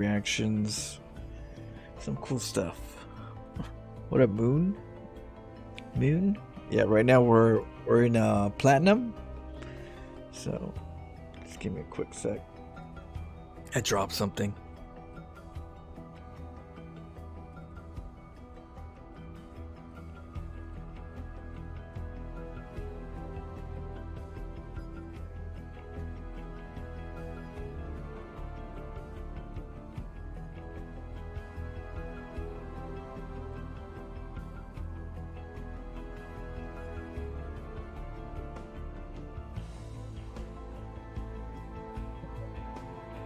reactions, some cool stuff. What up, Moon? Moon? Yeah, right now we're in Platnum. So just give me a quick sec. I dropped something.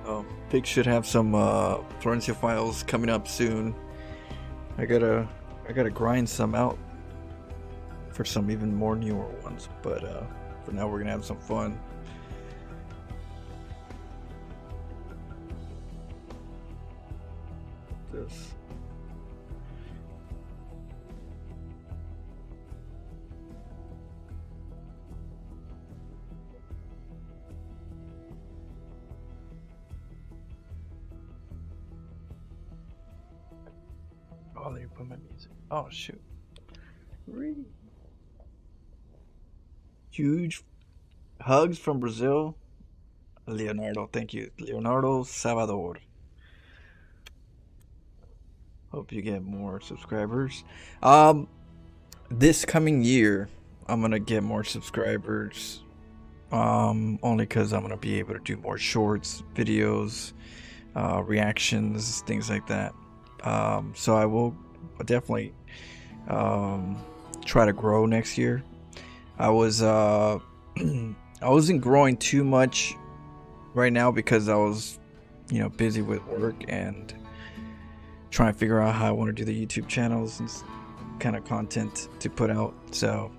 Oh, Pig should have some Florencia files coming up soon. I gotta grind some out for some even more newer ones, but for now we're gonna have some fun. This. Oh, let me put my music. Oh shoot! Really? Huge hugs from Brazil, Leonardo. Thank you, Leonardo Salvador. Hope you get more subscribers. This coming year, I'm gonna get more subscribers. Only because I'm gonna be able to do more shorts, videos, reactions, things like that. So I will definitely try to grow next year. I was I wasn't growing too much right now because I was busy with work and trying to figure out how I want to do the YouTube channels and kind of content to put out. So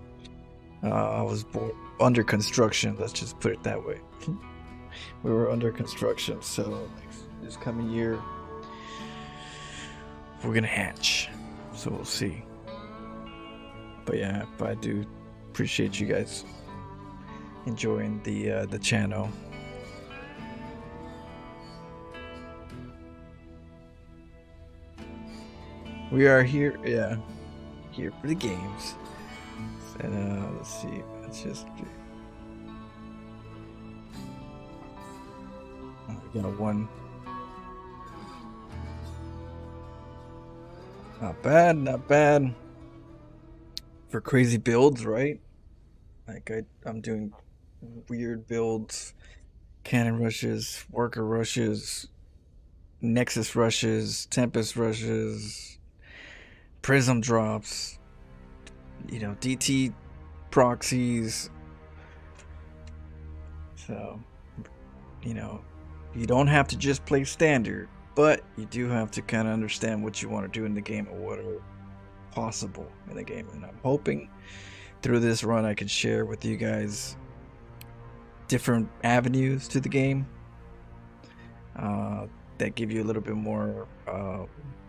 I was under construction, let's just put it that way. We were under construction, so this coming year we're gonna hatch, so we'll see. But yeah, I do appreciate you guys enjoying the channel. We are here, yeah, here for the games. And let's see, let's just do. Oh, we got a one. Not bad, not bad. For crazy builds, right? Like I'm doing weird builds, cannon rushes, worker rushes, nexus rushes, tempest rushes, prism drops, DT proxies. So, you don't have to just play standard, but you do have to kind of understand what you want to do in the game and what are possible in the game. And I'm hoping through this run I can share with you guys different avenues to the game that give you a little bit more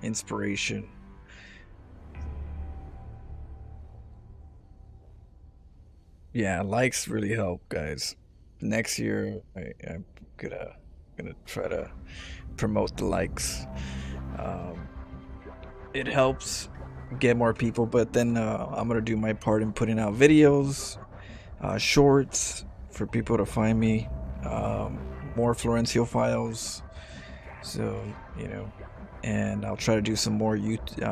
inspiration. Yeah, likes really help, guys. Next year I'm gonna try to promote the likes. It helps get more people, but then I'm gonna do my part in putting out videos, shorts for people to find me, more Florencio files. So and I'll try to do some more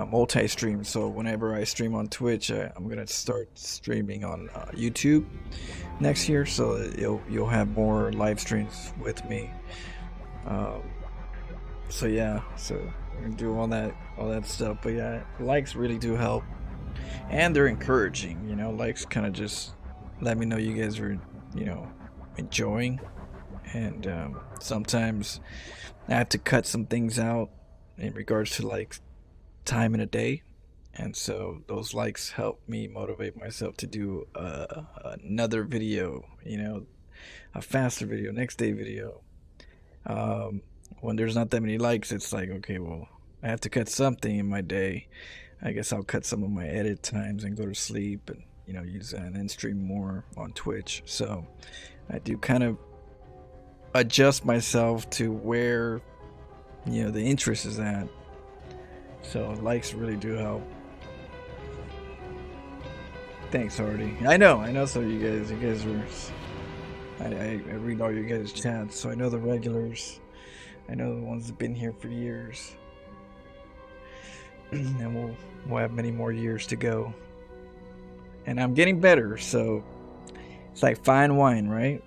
multi-stream. So whenever I stream on Twitch, I'm gonna start streaming on YouTube next year. So you'll have more live streams with me. So yeah, so we're gonna do all that stuff. But yeah, likes really do help, and they're encouraging. Likes kind of just let me know you guys are enjoying, and sometimes I have to cut some things out in regards to like time in a day, and so those likes help me motivate myself to do another video, a faster video, next day video. When there's not that many likes, it's like, okay, well, I have to cut something in my day. I guess I'll cut some of my edit times and go to sleep and use that and then stream more on Twitch. So I do kind of adjust myself to where the interest is at. So likes really do help. Thanks, Hardy. I know. So you guys are. I read all your guys' chats, so I know the regulars. I know the ones that've been here for years, and we'll have many more years to go. And I'm getting better, so it's like fine wine, right?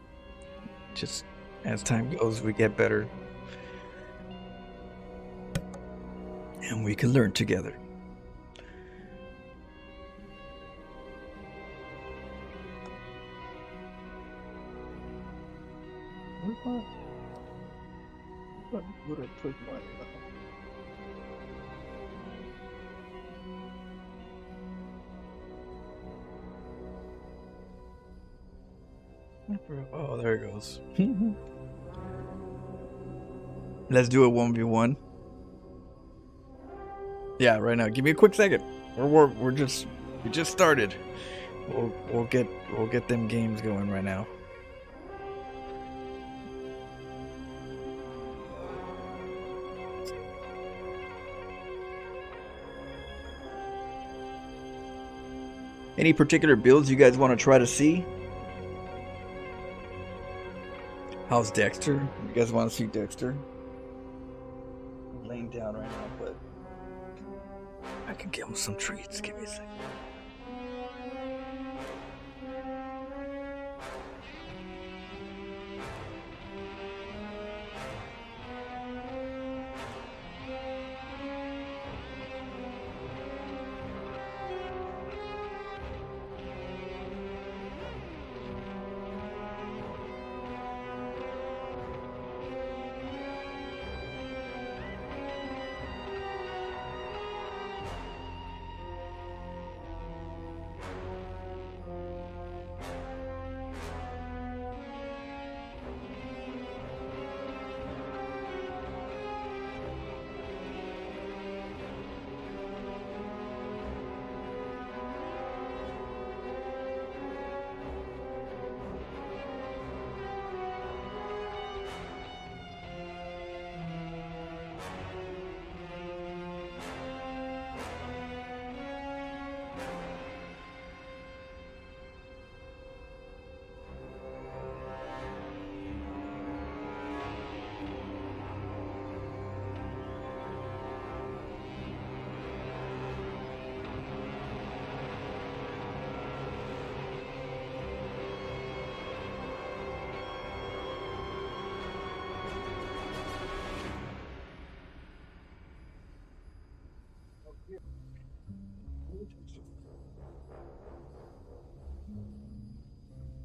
Just as time goes, we get better, and we can learn together. What would I put my? Oh, there it goes. Let's do a 1v1. Yeah, right now. Give me a quick second. We just started. We'll get them games going right now. Any particular builds you guys want to try to see? How's Dexter? You guys want to see Dexter? I'm laying down right now, but I can give him some treats. Give me a second.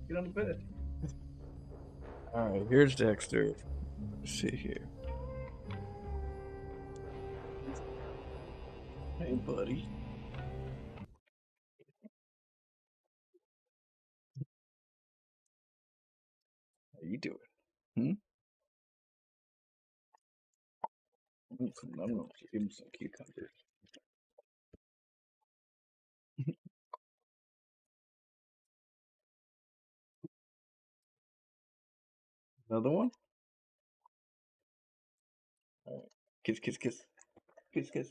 Get on the bed. All right, here's Dexter. Let's see here. Hey, buddy. How you doing? Hmm? I'm gonna give him some cucumbers. Another one? All right. Kiss, kiss, kiss. Kiss, kiss.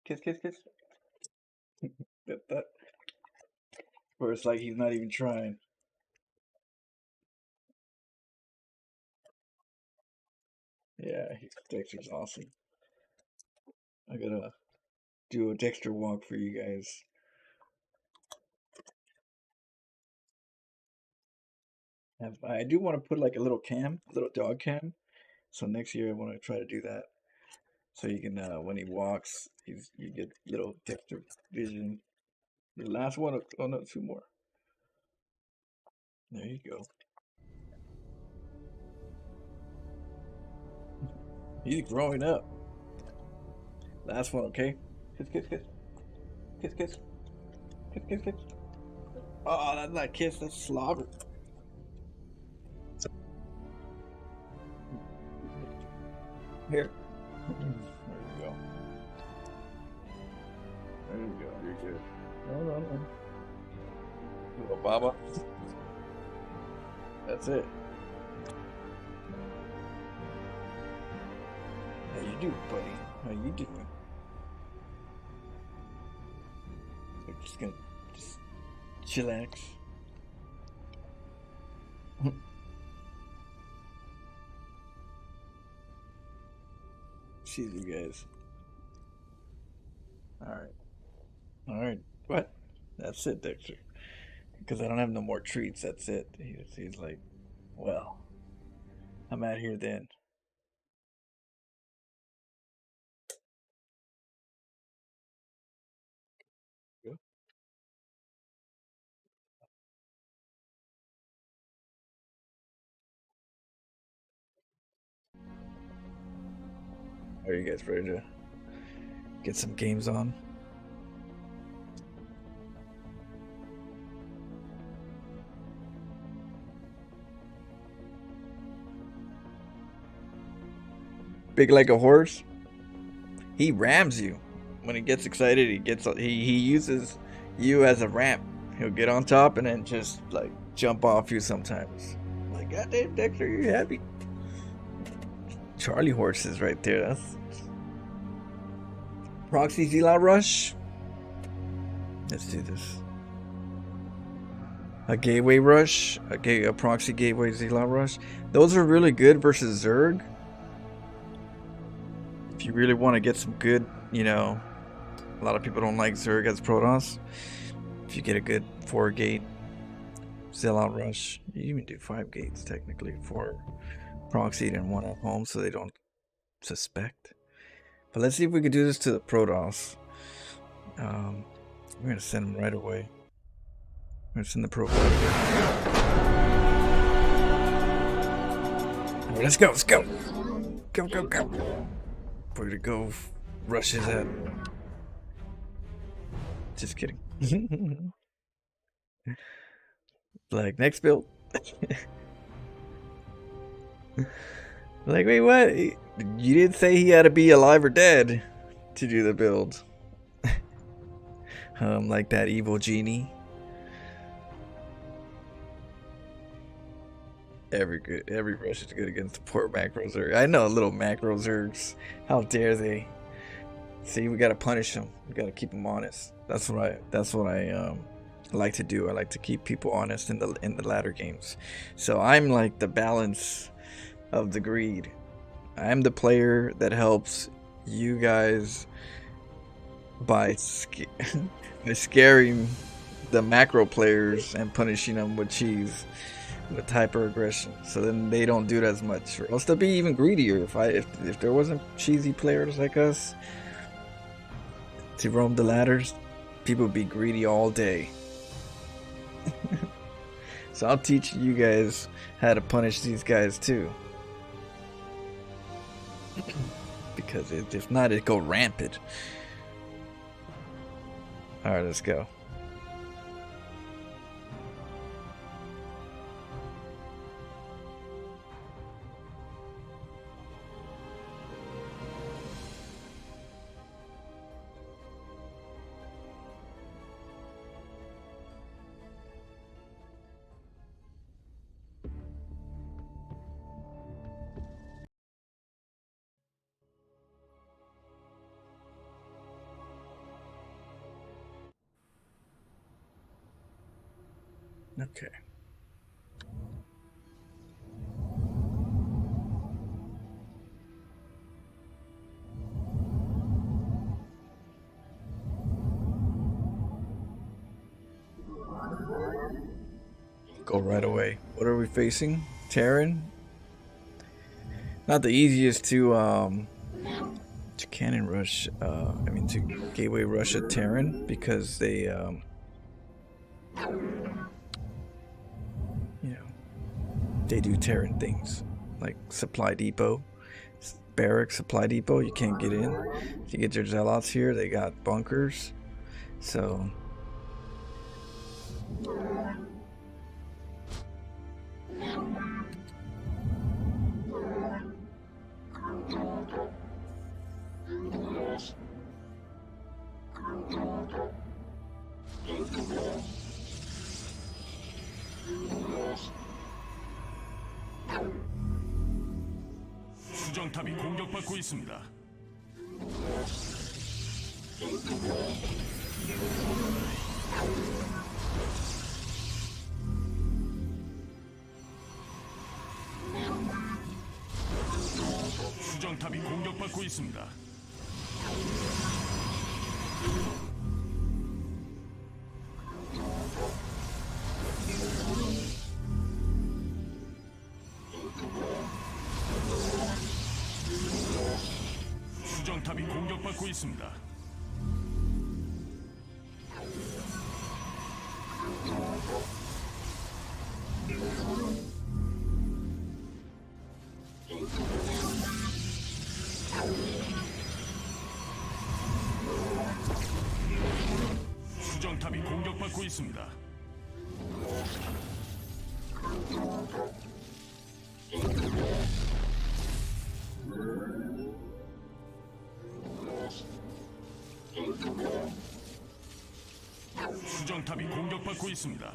Kiss, kiss, kiss. That. Where it's like he's not even trying. Yeah, Dexter's awesome. I gotta do a Dexter walk for you guys. I do want to put like a little cam, a little dog cam. So next year I want to try to do that. So you can, when he walks, you get little Dexter vision. The last one, oh no, two more. There you go. He's growing up. Last one, okay? Kiss, kiss, kiss. Kiss, kiss. Kiss, kiss, kiss. Oh, that's not kiss, that's slobber. Here. There you go. There you go. You're good. No. Little Baba. That's it. How you doing, buddy? How you doing? I'm just gonna just chillax. See you guys. All right. All right. What? That's it, Dexter. Because I don't have no more treats. That's it. He's like, well, I'm out here then. Yeah. Are you guys ready to get some games on? Big like a horse. He rams you. When he gets excited, he uses you as a ramp. He'll get on top and then just like jump off you sometimes. Like, goddamn, Dexter, you happy? Charlie horses right there. That's Proxy Zealot Rush. Let's do this. A Gateway Rush, a Proxy Gateway Zealot Rush. Those are really good versus Zerg. If you really want to get some good, a lot of people don't like Zerg as Protoss. If you get a good 4-gate Zealot Rush, you even do 5 gates technically for Proxy and 1 at home so they don't suspect. But let's see if we can do this to the Protoss. We're gonna send them right away. We're gonna send the Protoss. Right, let's go, let's go. Go, go, go. We're gonna go rush his head. Just kidding. Like, next build. Like, wait, what? You didn't say he had to be alive or dead to do the build. Like that evil genie. Every rush is good against the poor macro zerg. I know little macro zergs. How dare they? See, we gotta punish them. We gotta keep them honest. That's what I like to do. I like to keep people honest in the latter games. So I'm like the balance of the greed. I'm the player that helps you guys by scaring the macro players and punishing them with cheese, with hyper aggression. So then they don't do it as much, or else they'll be even greedier. If there wasn't cheesy players like us to roam the ladders, people would be greedy all day. So I'll teach you guys how to punish these guys too. Because if not, it'd go rampant. Alright, let's go. Okay. Go right away. What are we facing? Terran? Not the easiest to cannon rush. To gateway rush a Terran because they they do Terran things like supply depot, barrack supply depot. You can't get in. If you get your zealots here, they got bunkers. So 수정탑이 공격받고 있습니다. 수정탑이 공격받고 있습니다. 수정탑이 공격받고 있습니다. 수정탑이 공격받고 있습니다. 수정탑이 공격받고 있습니다.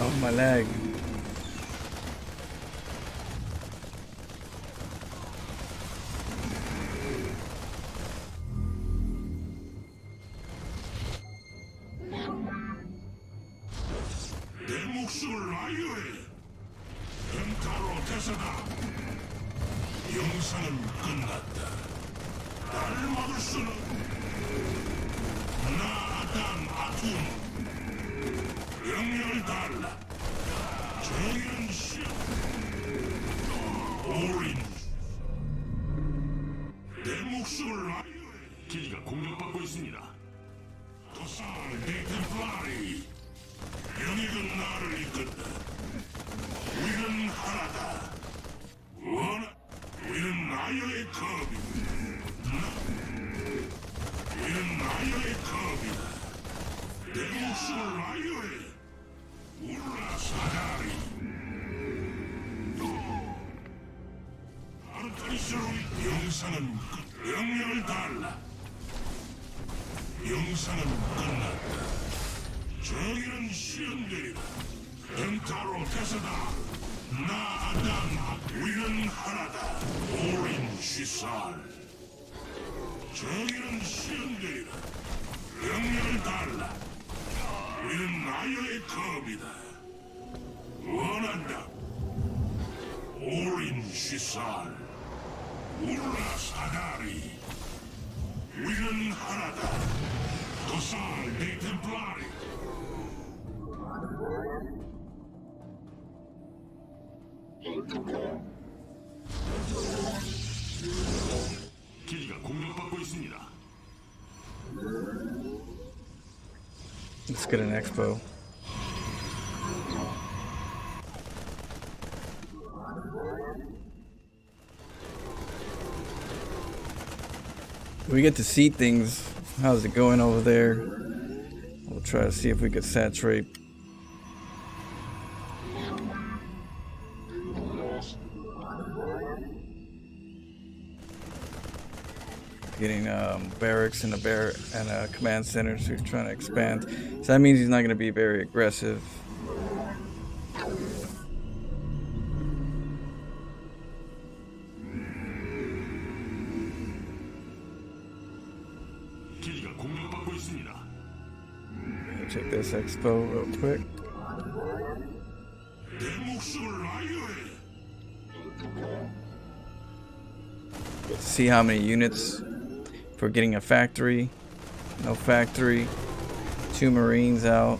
Oh, my leg. 내 목숨을 아유해. 펜타로테스다. 영상은 끝났다. 나를 막을 수는 나단 아툼. 명령을 달라. 정의는 시험. 올인. 내 목숨을 아유해. 기지가 공격받고 있습니다. 도살 템플라리. 영익은 나를 이끈다. 우리는 하나다. 우리는 나여의 겁이다. 우리는 나여의 겁이다. 내 목숨을 나여해. 울라 사다리. 아르타니스로이 영상은 끝. 명령을 달라. 영상은 끝났다. 정의는 실현되리라. 펜타로테스다. 나아단 우리는 하나다. 올인 시살. 정의는 실현되리라. 명령을 달라. 우리는 나여의 겁이다. 원한다. 올인 시살. 울라 사다리. 우리는 하나다. 도살 템플라리. 기지가 공격받고 있습니다. Let's get an expo. We get to see things. How's it going over there? We'll try to see if we could saturate. Getting barracks and a command center, so he's trying to expand. So that means he's not going to be very aggressive. 기지가 공격받고 있습니다. Check this expo real quick. 내 목숨을 아유해. See how many units for getting a factory. No factory. 2 Marines out.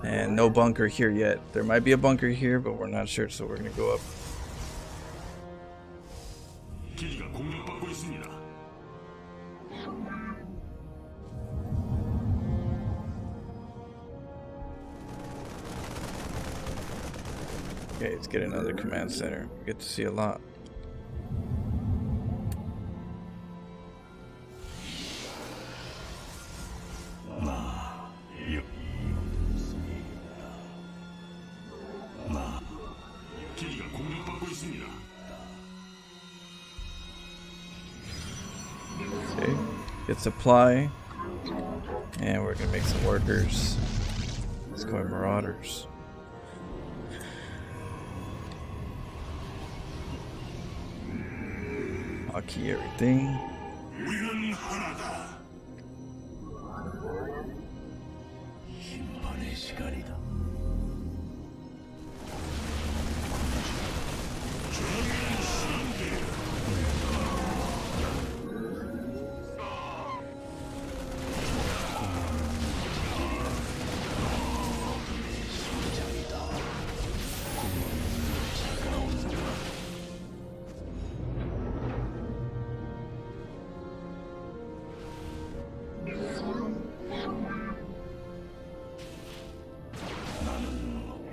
And no bunker here yet. There might be a bunker here, but we're not sure, so we're gonna go up. 기지가 공격받고 있습니다. Okay, let's get another command center. We get to see a lot. 기지가 공격받고 있습니다. 있습니다. Okay, get supply, and we're gonna make some workers. Let's go with marauders. I'll key everything. 우리는 하나다. 심판의 시간이다.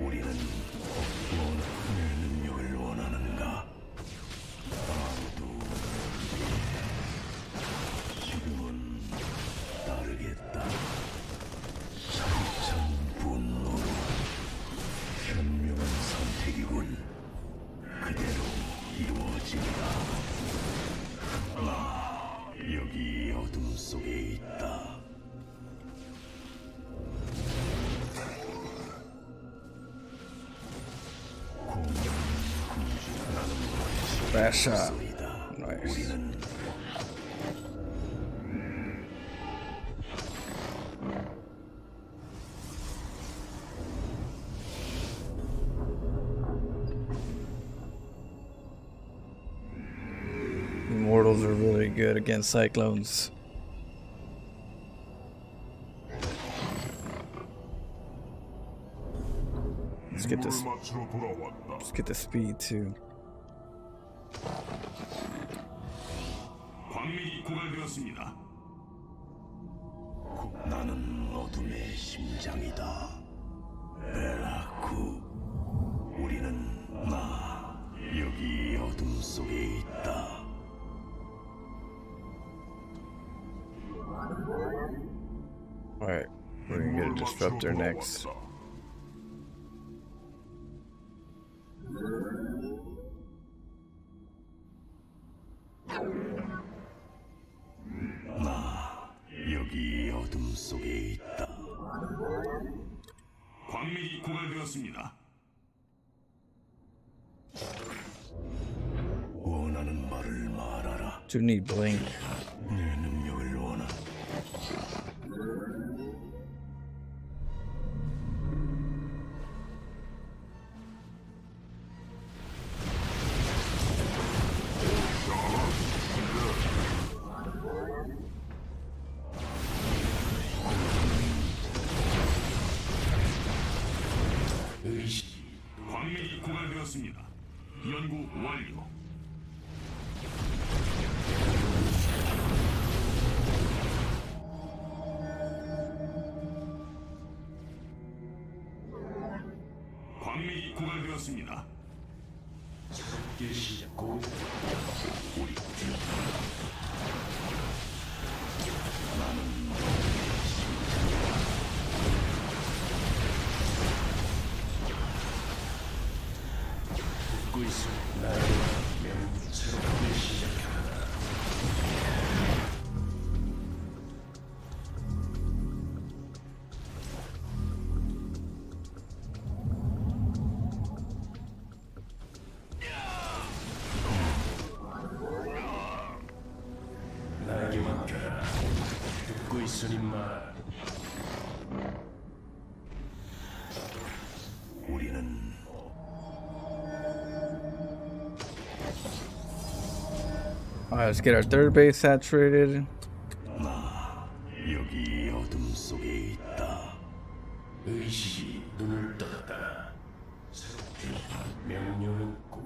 우리는 원하는 능력을 원하는가? 아무도 지금은 따르겠다. 차디찬 분노로 현명한 선택이군. 그대로 이루어지리라. 나 여기 어둠 속에 있다. Fast shot. Nice. Immortals are really good against cyclones. Let's get this. 맞추러 돌아왔다. Let's get the speed too. 광맥이 고갈되었습니다. 나는 어둠의 심장이다. 벨라쿠. 우리는 나 여기 어둠 속에 있다. Alright, we're gonna get a disruptor next. 나 여기 어둠 속에 있다. 광맥이 고갈되었습니다. 원하는 말을 말하라. Do need blink. 내 능력을 원하. 광맥이 고갈되었습니다. 연구 완료. 광맥이 고갈되었습니다. 나에게 맡겨라. 듣고 있으니 말. 우리는 Alright, let's get our third base saturated. 나 여기 어둠 속에 있다. 의식이 눈을 떴다. 명령은 꼭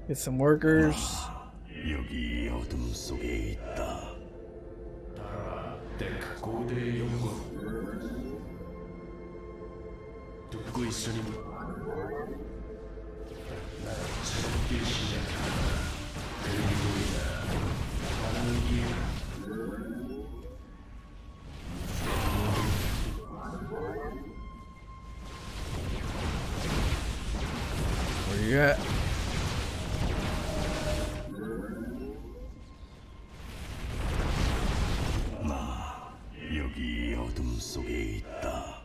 Get some workers. 여기 어둠 속에 있다. 데크 고대의 영광. 듣고 있으니 나를 you at? 여기 어둠 속에 있다.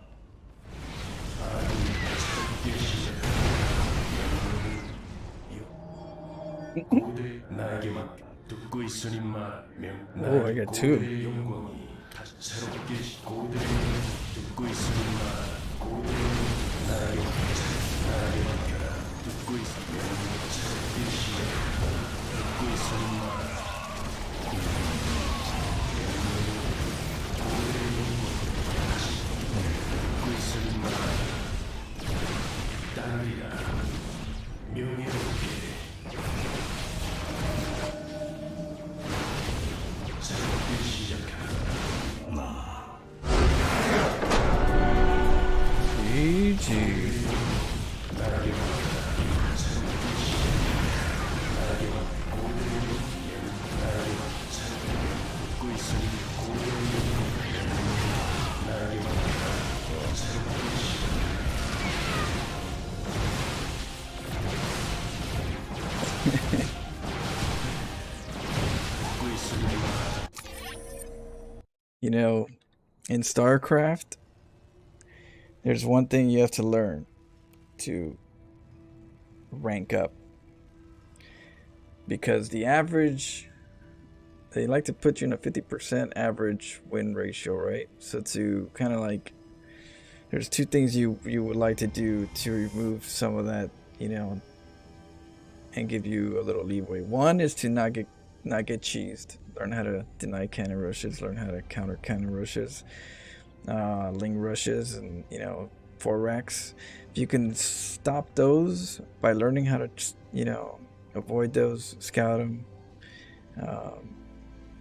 나에게만 듣고 있으니 말하면 Oh, I got two. 고대의 영광이 다시 새롭게 고대의 듣고 있으니 말 고대의 나에게만 듣고 있으니 새롭게 시작 듣고 있으니 말 듣고 있으니 말 따르리라 명예롭게 새롭게 시작하라. GG. You know, in Starcraft, there's one thing you have to learn to rank up. Because the average, they like to put you in a 50% average win ratio, right? So to kind of like, there's two things you would like to do to remove some of that, you know, and give you a little leeway. One is to not get cheesed. Learn how to deny cannon rushes. Learn how to counter cannon rushes, ling rushes, and you know, 4-racks. If you can stop those by learning how to, you know, avoid those, scout them,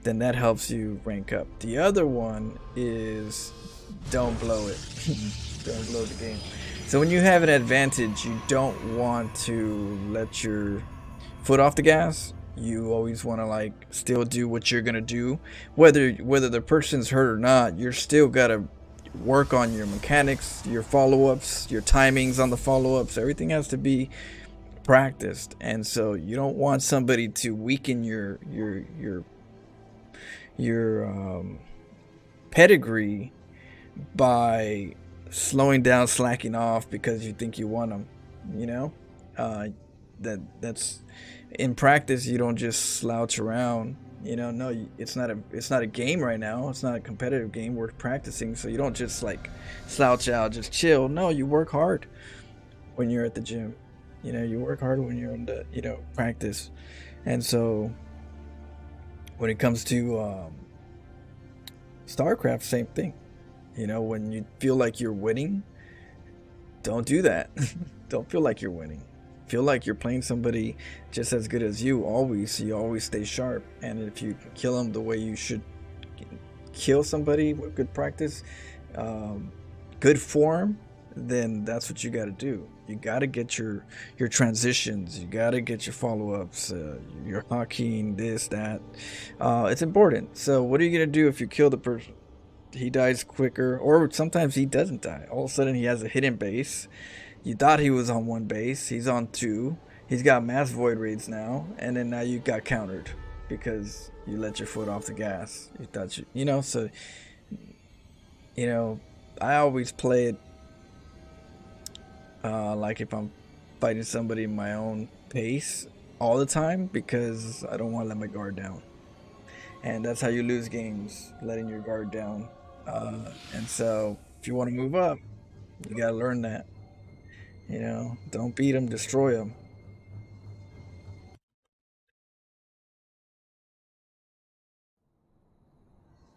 then that helps you rank up. The other one is don't blow it. Don't blow the game. So when you have an advantage, you don't want to let your foot off the gas. You always want to like still do what you're gonna do, whether the person's hurt or not. You're still gotta work on your mechanics, your follow-ups, your timings on the follow-ups. Everything has to be practiced, and so you don't want somebody to weaken your pedigree by slowing down, slacking off because you think you want them. You know, that's in practice. You don't just slouch around. You know, no, it's not a game right now. It's not a competitive game. We're practicing, so you don't just like slouch out, just chill. No, you work hard when you're at the gym. You know, you work hard when you're in the, you know, practice. And so when it comes to Starcraft, same thing. You know, when you feel like you're winning, don't do that. Don't feel like you're winning. Feel like you're playing somebody just as good as you always. So you always stay sharp. And if you kill them the way you should kill somebody with good practice, good form, then that's what you got to do. You got to get your transitions. You got to get your follow-ups, your hacking, this, that. It's important. So what are you going to do if you kill the person? He dies quicker, or sometimes he doesn't die. All of a sudden he has a hidden base. You thought he was on one base. He's on two. He's got mass void raids now. And then now you got countered because you let your foot off the gas. You thought you know, so, you know, I always play it like if I'm fighting somebody in my own pace all the time, because I don't want to let my guard down. And that's how you lose games, letting your guard down. And so if you want to move up, you got to learn that. You know, don't beat them, destroy them.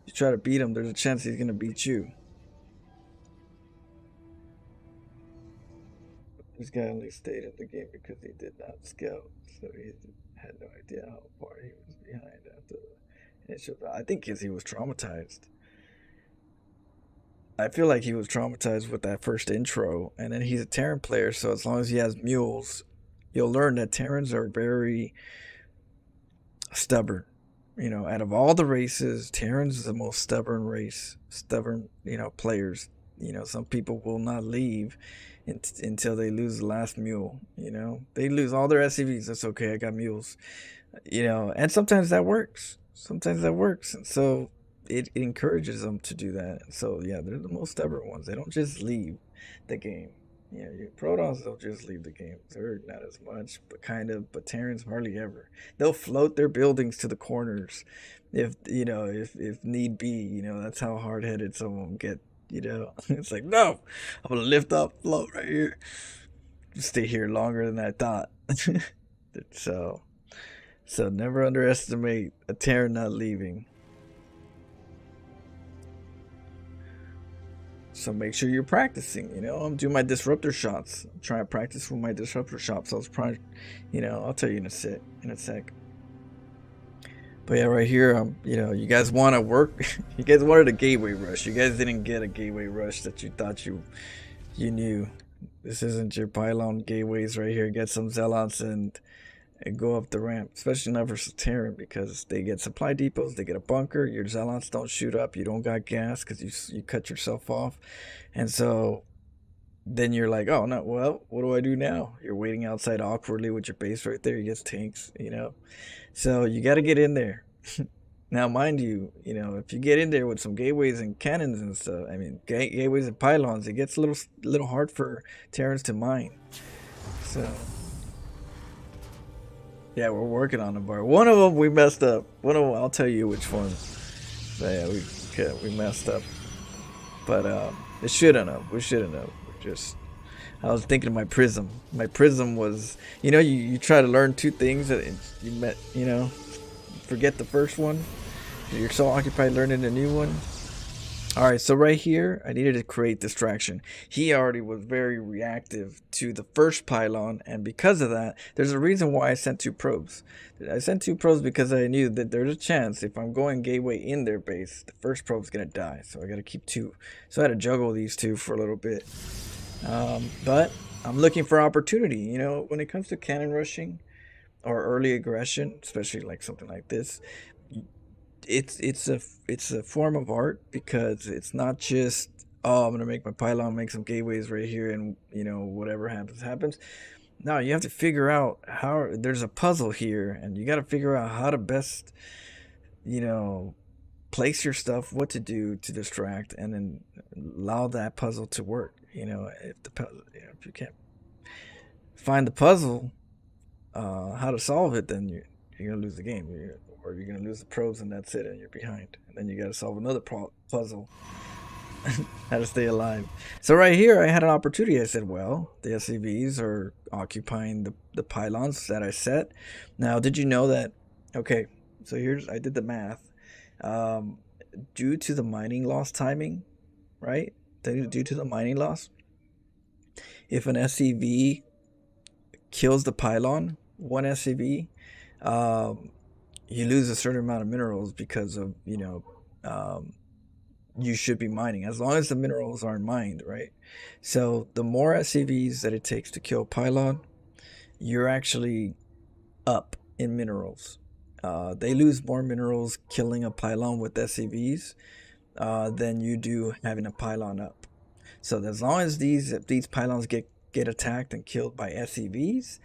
You try to beat him, there's a chance he's going to beat you. This guy only stayed in the game because he did not scout, so he had no idea how far he was behind after the initial. I think because he was traumatized. I feel like he was traumatized with that first intro, and then he's a Terran player, so as long as he has mules, you'll learn that Terrans are very stubborn. You know, out of all the races, Terrans is the most stubborn race, stubborn, you know, players. You know, some people will not leave until they lose the last mule. They lose all their SCVs. That's okay. I got mules. And sometimes that works. Sometimes that works, and so it encourages them to do that. So yeah, they're the most stubborn ones. They don't just leave the game. Your Protoss don't just leave the game. They're not as much, but kind of. But Terrans hardly ever. They'll float their buildings to the corners, if need be. That's how hard headed some of them get. It's like, no, I'm gonna lift up, float right here. Stay here longer than I thought. so, so never underestimate a Terran not leaving. So make sure you're practicing. I'm doing my disruptor shots. I'm trying to practice with my disruptor shots. I was probably, I'll tell you in a sec. But yeah, right here, you guys want to work. You guys wanted a gateway rush. You guys didn't get a gateway rush that you thought you knew. This isn't your pylon gateways right here. Get some zealots and go up the ramp, especially not versus Terran, because they get supply depots, they get a bunker. Your zealots don't shoot up. You don't got gas because you cut yourself off, and so then you're like, oh no, well, what do I do now? You're waiting outside awkwardly with your base right there. You get tanks, so you got to get in there. Now, mind you, if you get in there with some gateways and cannons and stuff, I mean, gateways and pylons, it gets a little hard for Terrans to mine. So, yeah, we're working on the bar. One of them we messed up. One of them, I'll tell you which one. So, yeah, we messed up. But it shouldn't have. We shouldn't have. I was thinking of my prism. My prism was, you try to learn two things that forget the first one. You're so occupied learning a new one. Alright, so right here, I needed to create distraction. He already was very reactive to the first pylon, and because of that, there's a reason why I sent 2 probes. I sent 2 probes because I knew that there's a chance if I'm going gateway in their base, the first probe's gonna die, so I gotta keep 2. So I had to juggle these 2 for a little bit. But I'm looking for opportunity, when it comes to cannon rushing or early aggression, especially like something like this. It's a form of art, because it's not just, oh, I'm gonna make my pylon, make some gateways right here, and whatever happens. No, you have to figure out how. There's a puzzle here, and you got to figure out how to best place your stuff, what to do to distract, and then allow that puzzle to work. If you can't find the puzzle, how to solve it, then you're gonna lose the game. Or you're gonna lose the probes, and that's it, and you're behind. And then you gotta solve another puzzle. How to stay alive. So right here, I had an opportunity. I said, well, the SCVs are occupying the pylons that I set. Now, did you know that? Okay, so I did the math. Due to the mining loss timing, right? Due to the mining loss, if an SCV kills the pylon, one SCV, you lose a certain amount of minerals because of, you should be mining as long as the minerals aren't mined, right? So the more SCVs that it takes to kill pylon, you're actually up in minerals. They lose more minerals killing a pylon with SCVs than you do having a pylon up. So as long as these pylons get attacked and killed by SCVs,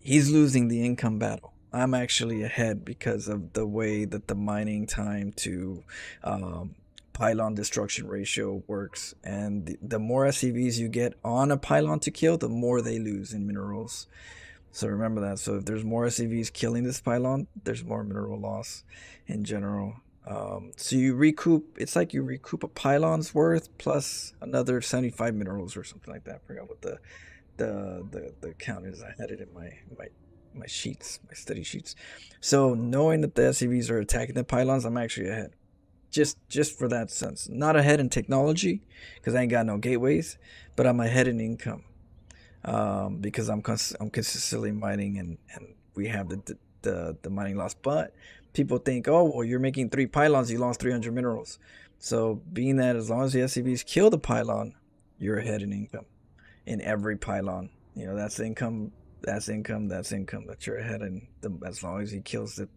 he's losing the income battle. I'm actually ahead because of the way that the mining time to pylon destruction ratio works. And the more SCVs you get on a pylon to kill, the more they lose in minerals. So remember that. So if there's more SCVs killing this pylon, there's more mineral loss in general. So you recoup. It's like you recoup a pylon's worth plus another 75 minerals or something like that. I forgot what the count is. I had it in my sheets, my study sheets. So knowing that the SCVs are attacking the pylons, I'm actually ahead. Just for that sense. Not ahead in technology, because I ain't got no gateways, but I'm ahead in income. Because I'm consistently mining, and we have the mining loss. But people think, oh, well, you're making 3 pylons, you lost 300 minerals. So being that as long as the SCVs kill the pylon, you're ahead in income in every pylon. That's income. That's income that you're ahead in, as long as he kills them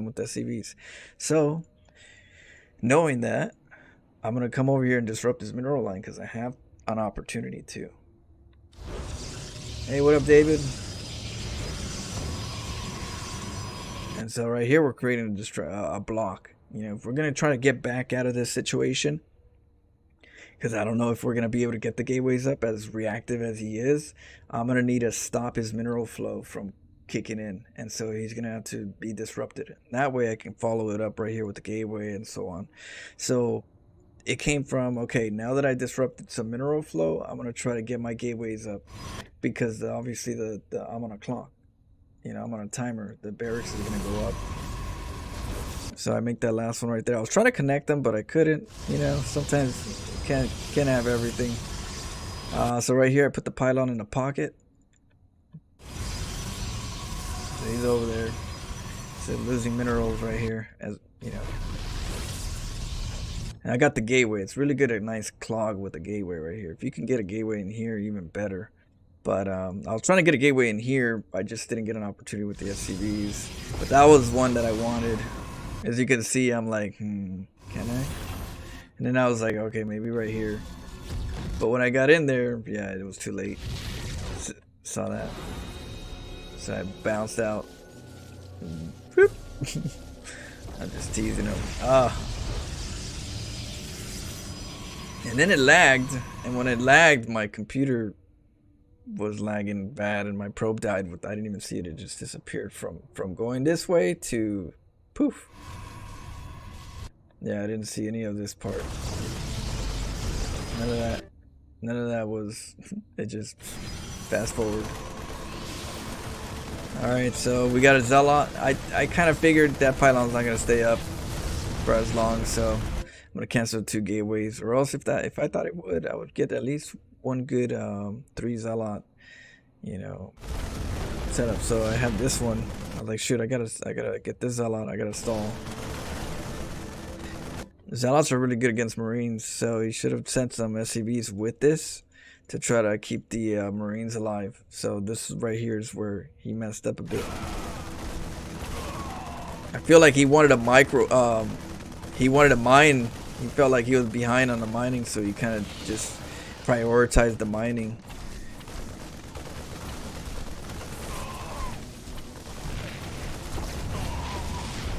with SCVs. So, knowing that, I'm going to come over here and disrupt this mineral line because I have an opportunity to. Hey, what up, David? And so right here, we're creating a block. You know, if we're gonna try to get back out of this situation, because I don't know if we're gonna be able to get the gateways up as reactive as he is. I'm gonna need to stop his mineral flow from kicking in, and so he's gonna have to be disrupted. That way, I can follow it up right here with the gateway and so on. So it came from, okay, now that I disrupted some mineral flow, I'm gonna try to get my gateways up, because obviously I'm on a clock. You know, I'm on a timer. The barracks is gonna go up. So I make that last one right there. I was trying to connect them, but I couldn't. You know, sometimes you can't have everything. So right here, I put the pylon in the pocket. So he's over there. So losing minerals right here, as you know. And I got the gateway. It's really good, a nice clog with the gateway right here. If you can get a gateway in here, even better. But I was trying to get a gateway in here. I just didn't get an opportunity with the SCVs. But that was one that I wanted. As you can see, I'm like, can I? And then I was like, okay, maybe right here. But when I got in there, yeah, it was too late. Saw that. So I bounced out. I'm just teasing him. And then it lagged. And when it lagged, my computer was lagging bad and my probe died. I didn't even see it. It just disappeared from going this way to poof. Yeah, I didn't see any of this part. None of that was, it just fast forward. Alright, so we got a Zealot. I kind of figured that pylon's not going to stay up for as long, so I'm going to cancel 2 gateways. Or else if I thought it would, I would get at least one good 3 Zealot, you know, setup. So I had this one. I was like, shoot, I gotta get this Zealot. I gotta stall. Zealots are really good against Marines, so he should have sent some SCVs with this to try to keep the Marines alive. So this right here is where he messed up a bit. I feel like he wanted a he wanted to mine. He felt like he was behind on the mining, so he kind of just prioritized the mining.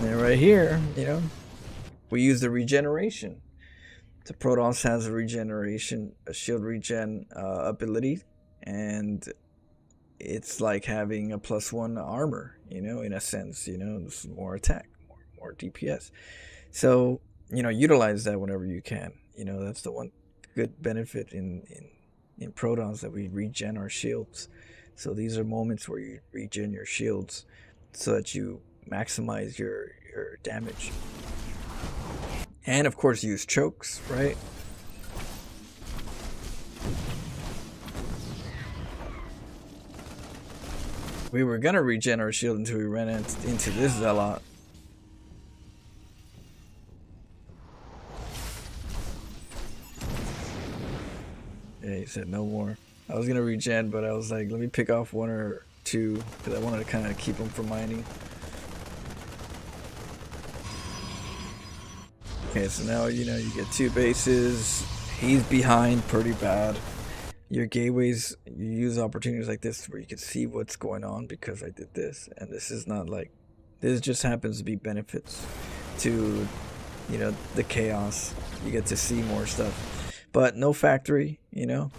And right here, you know, we use the regeneration. The Protoss has a regeneration, a shield regen ability, and it's like having a +1 armor, you know, in a sense, you know, it's more attack, more DPS. So, you know, utilize that whenever you can. You know, that's the one good benefit in Protoss, that we regen our shields. So these are moments where you regen your shields so that you maximize your damage. And of course use chokes, right? We were gonna regen our shield until we ran into this Zealot. Yeah, he said no more. I was gonna regen, but I was like, let me pick off 1 or 2 because I wanted to kind of keep them from mining. Okay, so now, you know, you get 2 bases. He's behind pretty bad. Your gateways, you use opportunities like this where you can see what's going on because I did this. And this is not like, this just happens to be benefits to, you know, the chaos. You get to see more stuff. But no factory, you know.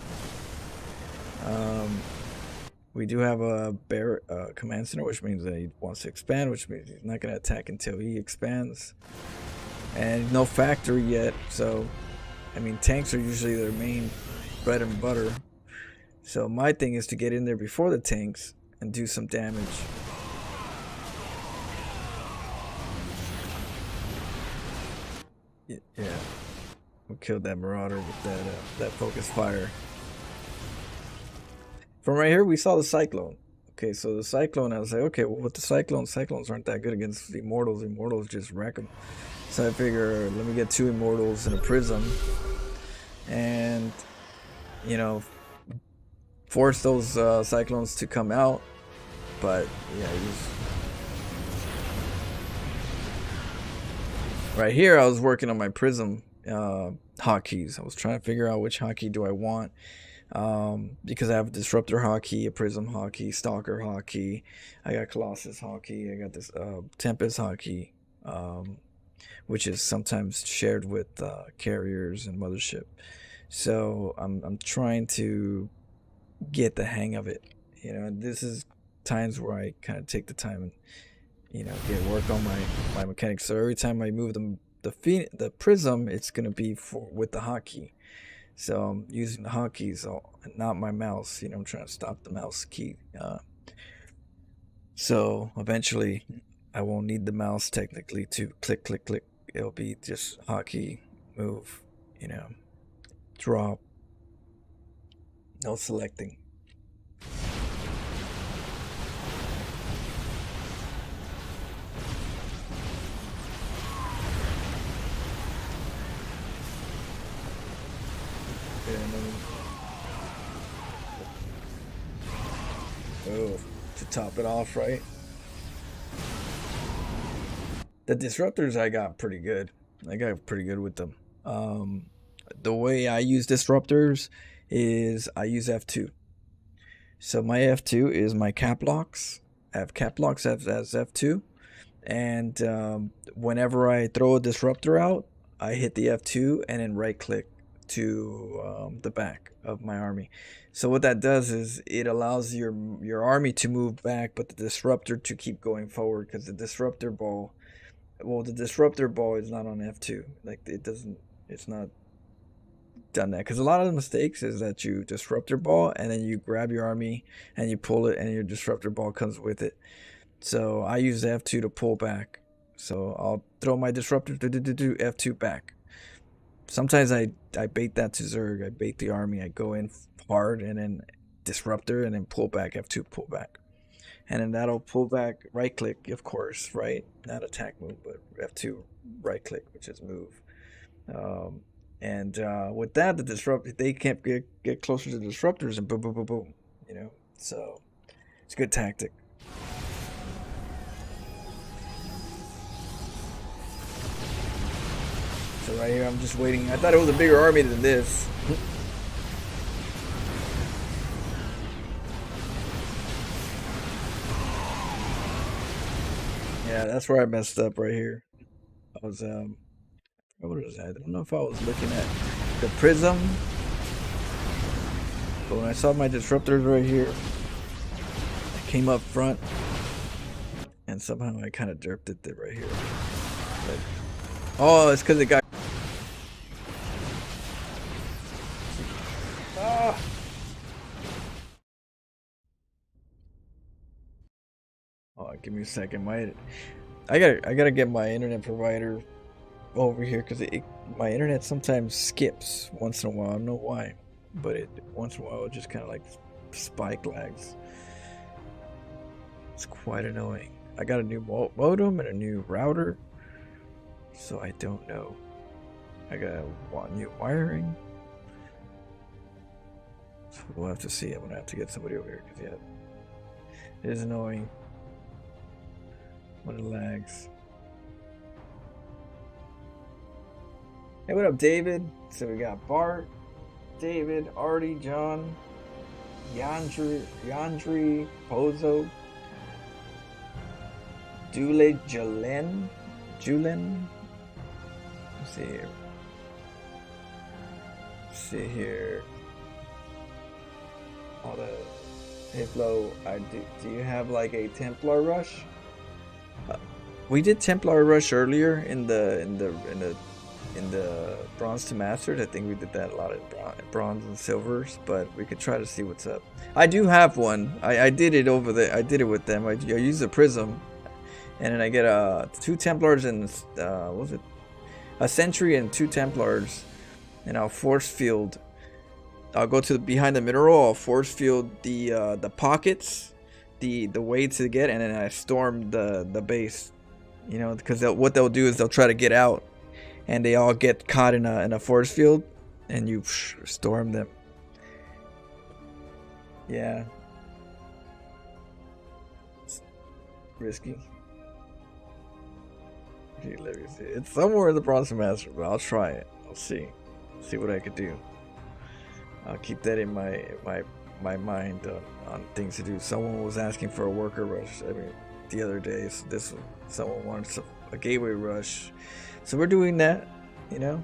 We do have a command center, which means that he wants to expand, which means he's not going to attack until he expands. And no factory yet, so I mean, tanks are usually their main bread and butter. So my thing is to get in there before the tanks and do some damage. Yeah, we killed that Marauder with that focus fire. From right here, we saw the Cyclone. Okay, so the Cyclone, I was like, okay, well, with the Cyclones aren't that good against the Immortals. Immortals just wreck them. So I figure, let me get 2 Immortals and a Prism. And, you know, force those Cyclones to come out. But, yeah, right here, I was working on my Prism hotkeys. I was trying to figure out which hotkey do I want. Because I have Disruptor Hockey, a Prism Hockey, Stalker Hockey, I got Colossus Hockey, I got this Tempest Hockey, um, which is sometimes shared with carriers and Mothership. So I'm trying to get the hang of it. This is times where I kind of take the time and get work on my mechanics. So every time I move the prism, it's gonna be for with the hotkey. So I'm using the hotkeys, not my mouse. I'm trying to stop the mouse key. So eventually, I won't need the mouse technically to click, click, click. It'll be just hotkey, move, you know, drop, no selecting. Oh, to top it off, right? The disruptors I got pretty good. I got pretty good with them. The way I use disruptors is I use F2. So my F2 is my cap locks. I have cap locks as F2. And whenever I throw a disruptor out, I hit the F2 and then right click to the back of my army. So what that does is it allows your army to move back, but the disruptor to keep going forward because the disruptor ball is not on F2. Like it's not done that because a lot of the mistakes is that you disruptor ball and then you grab your army and you pull it and your disruptor ball comes with it. So I use F2 to pull back. So I'll throw my disruptor F2 back. Sometimes I bait that to Zerg. I bait the army. I go in hard and then disruptor and then pull back F2 pull back. And then that'll pull back right click, of course, right? Not attack move, but F2 right click, which is move. And with that, the disrupt they can't get closer to the disruptors and boom, boom, boom, boom. So it's a good tactic. So right here, I'm just waiting. I thought it was a bigger army than this. Yeah, that's where I messed up right here. I was what was that? I don't know if I was looking at the prism, but when I saw my disruptors right here, I came up front, and somehow I kind of derped it right here. But, oh, it's because it got. Ah. Oh, give me a second. I gotta get my internet provider over here because my internet sometimes skips once in a while. I don't know why, but once in a while it just kind of like spike lags. It's quite annoying. I got a new modem and a new router, so I don't know. I got new wiring. So we'll have to see. I'm gonna have to get somebody over here because it is annoying when it lags. Hey, what up, David? So we got Bart, David, Artie, John, Yandri, Pozo, Dule, Julen. Let's see here. All the hey Flo, do you have like a Templar rush? We did Templar rush earlier in the bronze to masters. I think we did that a lot of bronze and silvers, but we could try to see what's up. I do have one. I did it over there. I did it with them. I use a prism, and then I get 2 Templars and what was it? A sentry and 2 Templars, and I'll force field. I'll go to behind the mineral. I'll force field the pockets, the way to get, and then I storm the base. Because what they'll do is they'll try to get out, and they all get caught in a force field, and you storm them. Yeah, it's risky. It's somewhere in the Bronze Master, but I'll try it. I'll see what I could do. I'll keep that in my mind on things to do. Someone was asking for a worker rush. I mean, the other day, so someone wants a gateway rush, so we're doing that, you know.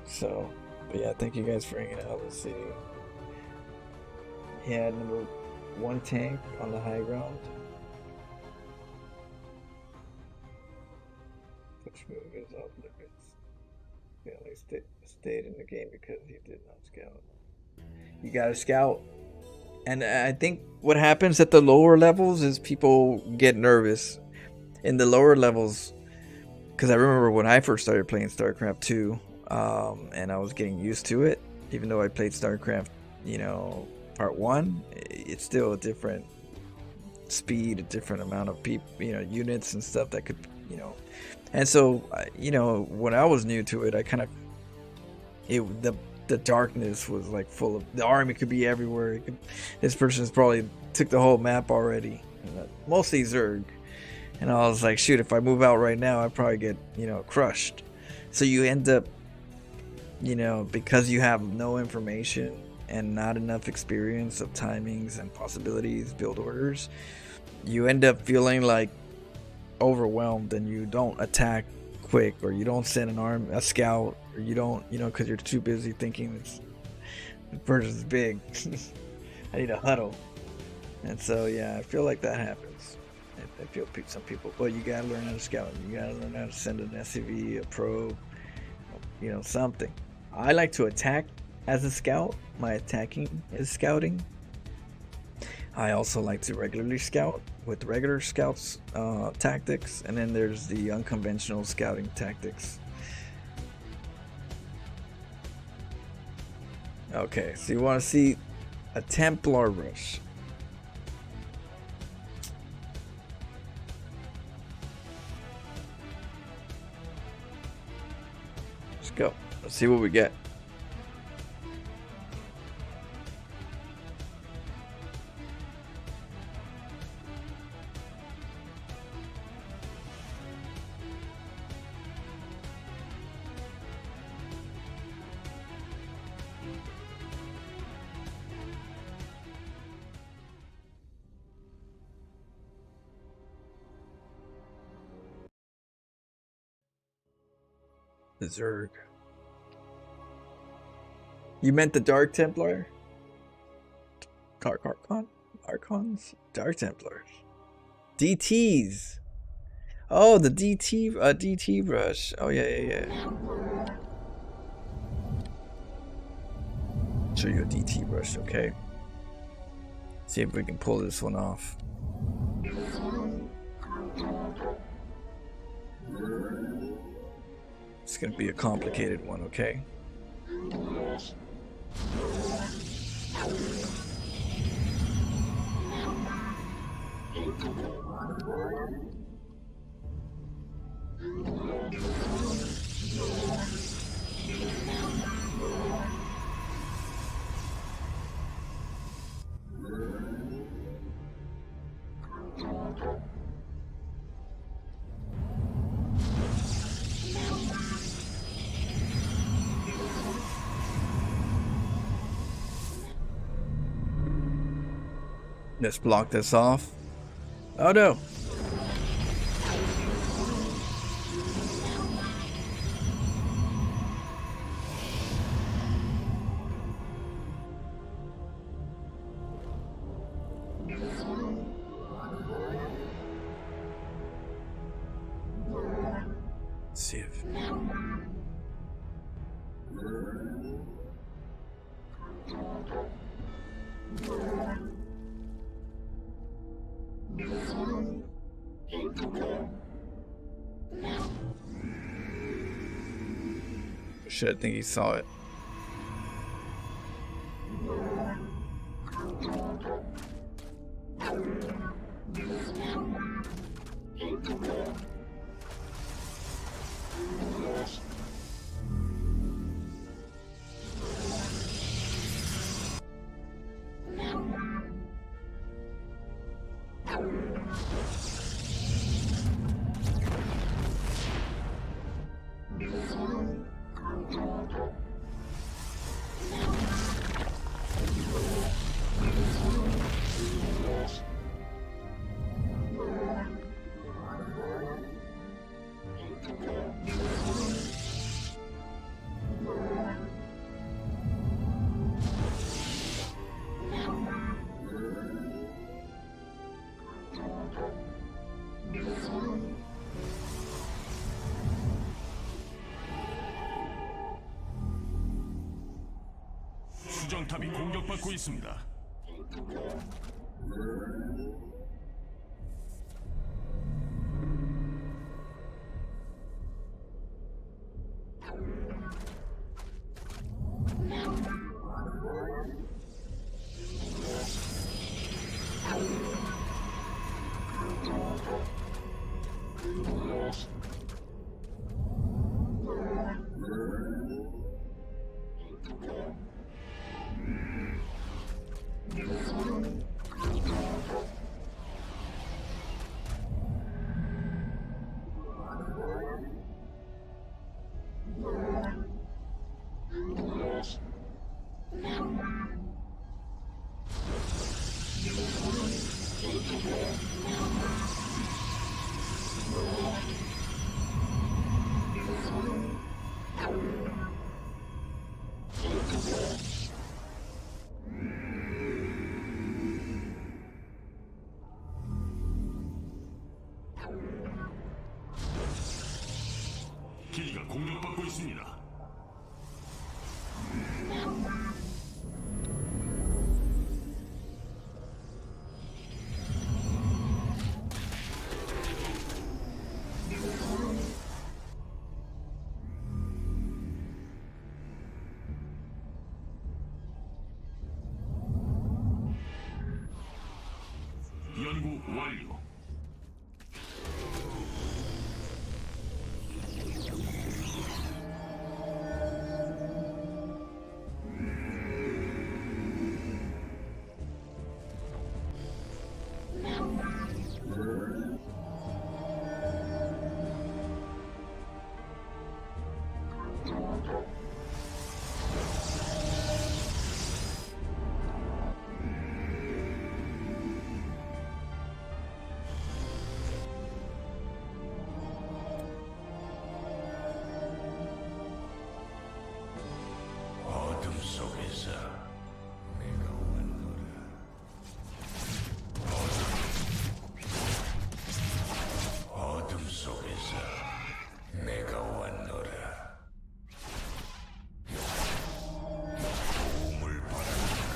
So, but yeah, thank you guys for hanging out. Let's see. He had number 1 tank on the high ground. Which move is off limits. He only stayed in the game because he did not scout. You gotta scout. And I think what happens at the lower levels is people get nervous. In the lower levels, because I remember when I first started playing StarCraft 2, and I was getting used to it, even though I played StarCraft, you know, Part 1, it's still a different speed, a different amount of people, you know, units and stuff that could, you know. And so, you know, when I was new to it, I kind of, the darkness was like full of, the army could be everywhere. This person's probably took the whole map already, mostly Zerg. And I was like, shoot, if I move out right now, I'd probably get, you know, crushed. So you end up, you know, because you have no information and not enough experience of timings and possibilities, build orders, you end up feeling like overwhelmed, and you don't attack quick, or you don't send a scout, or you don't, you know, because you're too busy thinking the person's big. I need a huddle. And so, yeah, I feel like that happens. I feel some people, but you gotta learn how to scout. You gotta learn how to send an SCV, a probe, you know, something. I like to attack as a scout. My attacking is scouting. I also like to regularly scout with regular scouts tactics, and then there's the unconventional scouting tactics. Okay, so you want to see a Templar rush. Let's go. Let's see what we get. The Zerg. You meant the Dark Templar? Archons? Dark Templars. DTs. Oh, the DT rush. Oh yeah. Show you a DT rush, okay? See if we can pull this one off. It's gonna be a complicated one, okay? Let's block this off. Oh no! Let's see if... Shit, I think he saw it. 수정탑이 공격받고 있습니다. 기지가 공격받고 있습니다. 연구 완료. 어둠 속에서 내가 왔노라. 어둠 속에서 내가 왔노라. 도움을 바란다.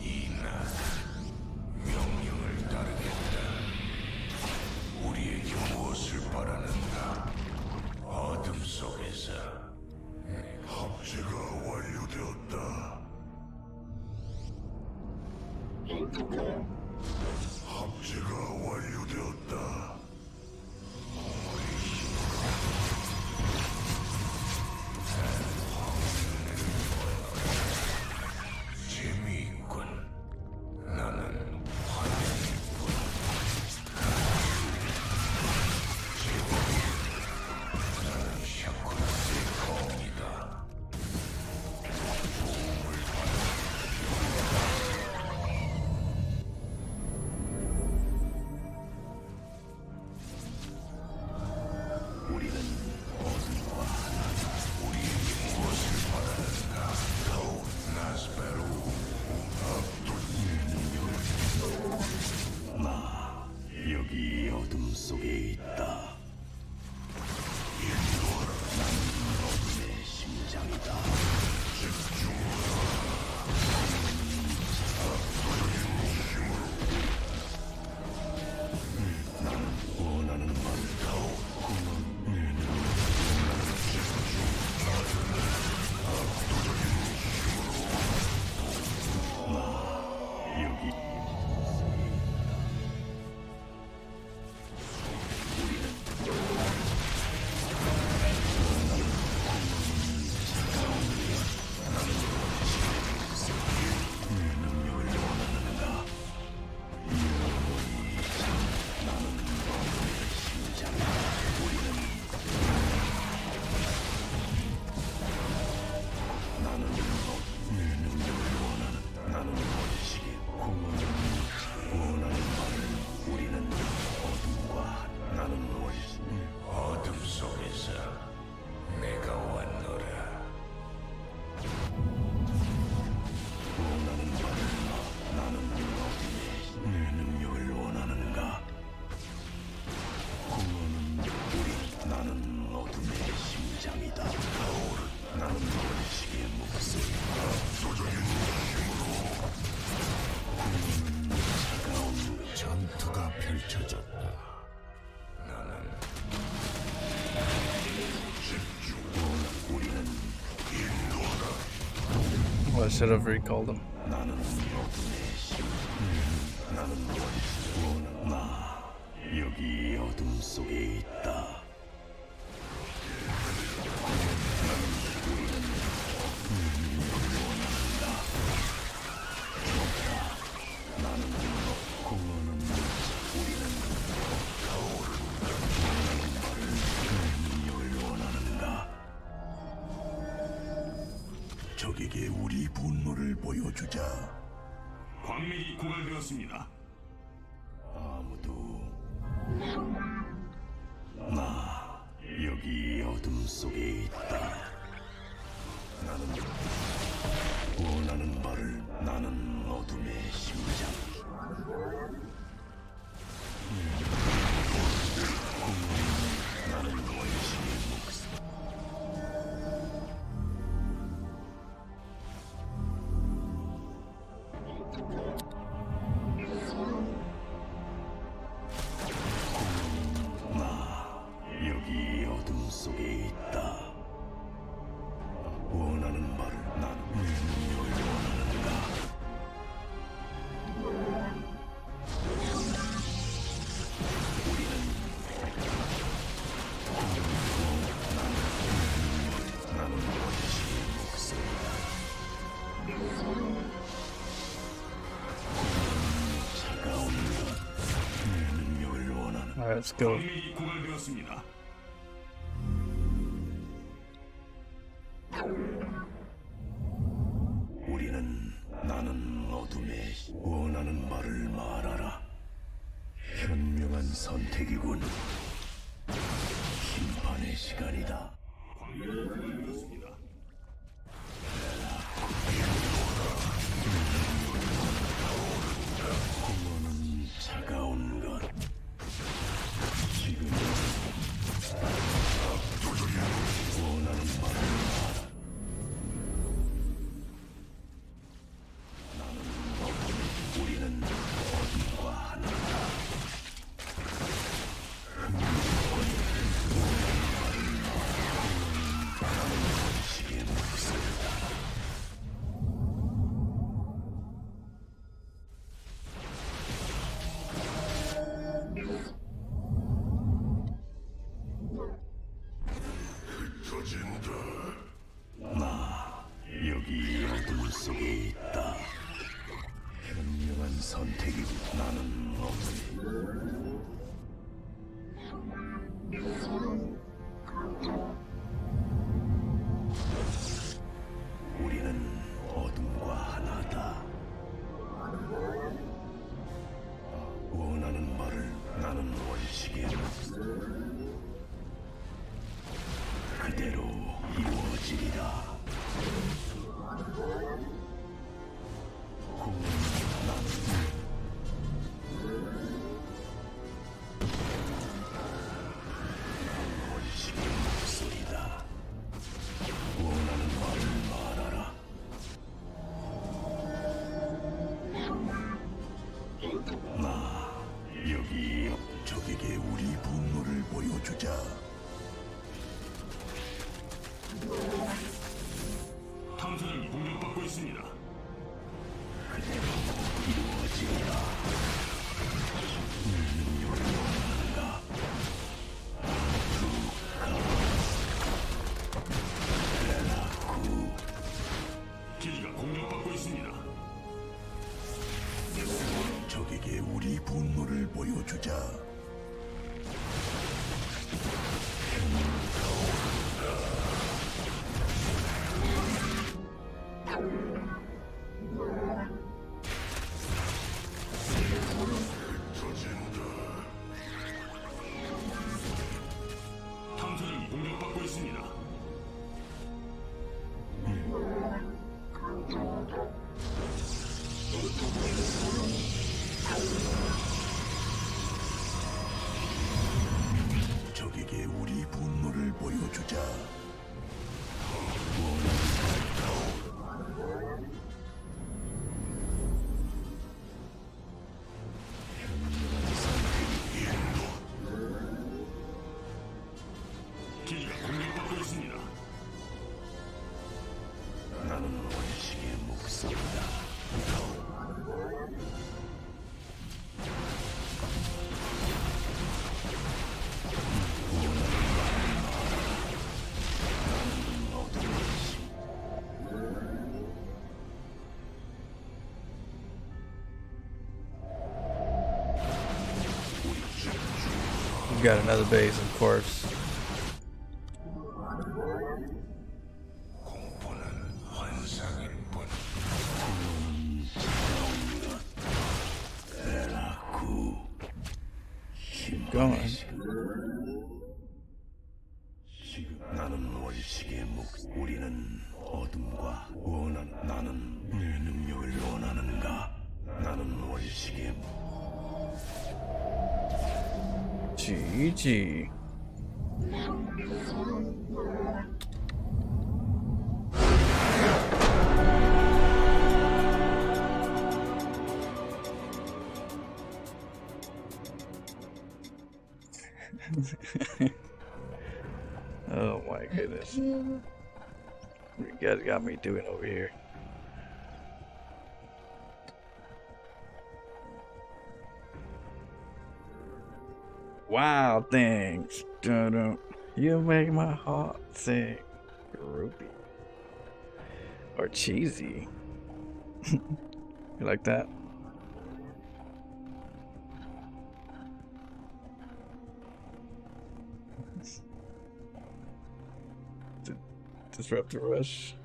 이나 명령을 따르겠다. 우리에게 무엇을 바라는가? 어둠 속에서 합체가 완료되었다. 합체가 완료되었다. 재미있군. 나는 환영일 뿐. 나는 샤쿠라스의 검이다. 도움을 받아. Well, I should have recalled him. 나는 어둠의 신. 나는 원하는 나 여기 어둠 속에 있다. 적에게 우리 분노를 보여주자. 광맥이 고갈되었습니다. 아무도 나 여기 어둠 속에 있다. 나는 원하는 바를 나는 어둠의 심장. 나는 원시의 목숨. 여기 어둠 속에 있다. 원하는 바를 난 뭘 원하는가? 나는 원시의 목소리다. 차가운 것, 능력을 원하는. Alright, let's go. 광맥이 고갈되었습니다. 우리는 나는 어둠의 원하는 바를 말하라. 현명한 선택이군. 심판의 시간이다. 공허는 차가운 것. 지금 원하는 바를 말하라. 우리는 어둠과 하나다. 원시의 목소리다. 흩어진다. 나 여기 어둠 속에 있다. 현명한 선택이고 나는 어둠이. 우리는 어둠과 하나다. 원하는 바를 나는 원식의 목숨. 그대로 이루어지리라. 원식의 목소리다. 원하는 바를 말하라. 나 여기 적에게 우리 분노를 보여주자. 탐사는 공격받고 있습니다. 그대로 이루어지리라. 능력을 원하는가? 렐라쿠. 기지가 공격받고 있습니다. 적에게 우리 분노를 보여주자. 탐사는 공격받고 있습니다. 적에게 우리 분노를 보여주자. got another base, of course. Keep going. 나는 원식의 우리는 어둠과 나는 내 능력을 원하는가? 나는 원식의 GG. Oh my goodness. You guys got me doing over here. Wow, thanks. Dun-dun. You make my heart sing. Groupie. Or cheesy. You like that? Disrupt the rush.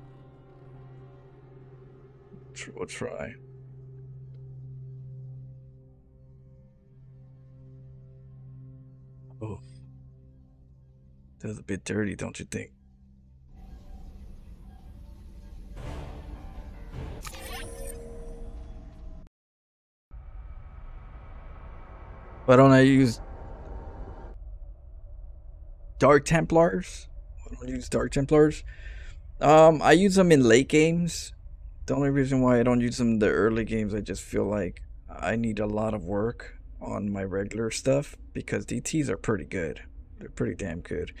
We'll try. Oh, that was a bit dirty, don't you think? Why don't I use Dark Templars? Why don't I use Dark Templars? I use them in late games. The only reason why I don't use them in the early games, I just feel like I need a lot of work on my regular stuff because DTs are pretty good. They're pretty damn good.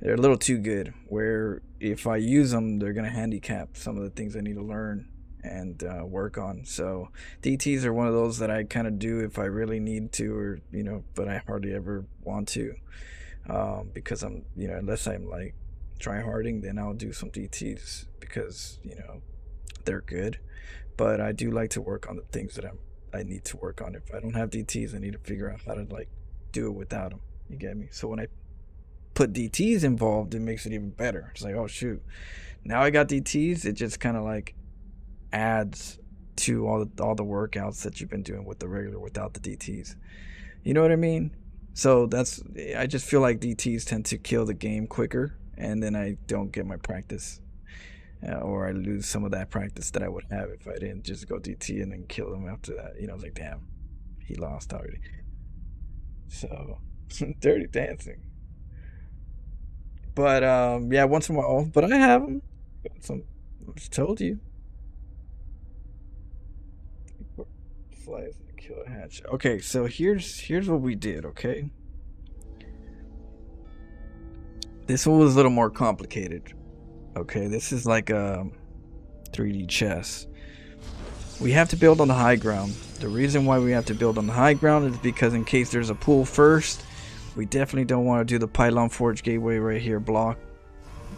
They're a little too good where if I use them, they're going to handicap some of the things I need to learn and work on. So DTs are one of those that I kind of do if I really need to, or, you know, but I hardly ever want to because I'm, you know, unless I'm like try harding, then I'll do some DTs because, you know, they're good. But I do like to work on the things that I need to work on. If I don't have DTs, I need to figure out how to like do it without them. You get me? So when I put DTs involved, it makes it even better. It's like, oh shoot, now I got DTs. It just kind of like adds to all the workouts that you've been doing with the regular without the DTs. You know what I mean? So that's, I just feel like DTs tend to kill the game quicker, and then I don't get my practice. Or I lose some of that practice that I would have if I didn't just go DT and then kill him after that. You know, it's like, damn, he lost already. So, dirty dancing. But, yeah, once in a while. But I have them. Some, I just told you. Flies and kill a hatch. Okay, so here's what we did, okay? This one was a little more complicated. Okay, this is like a 3D chess. We have to build on the high ground. The reason why we have to build on the high ground is because in case there's a pool first, we definitely don't want to do the Pylon Forge Gateway right here block,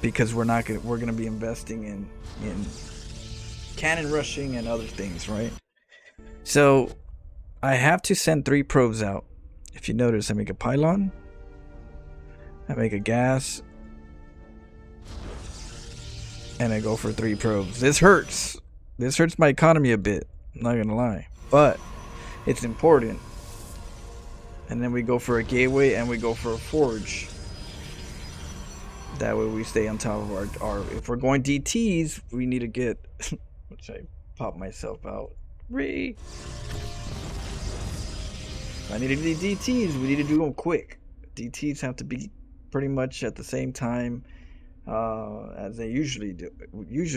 because we're gonna be investing in cannon rushing and other things, right? So I have to send 3 probes out. If you notice, I make a pylon, I make a gas, and I go for 3 probes. This hurts. This hurts my economy a bit. I'm not gonna lie, but it's important. And then we go for a gateway and we go for a forge. That way we stay on top of our if we're going DTs, we need to get which I pop myself out. I need to do DTs. We need to do them quick. DTs have to be pretty much at the same time as they usually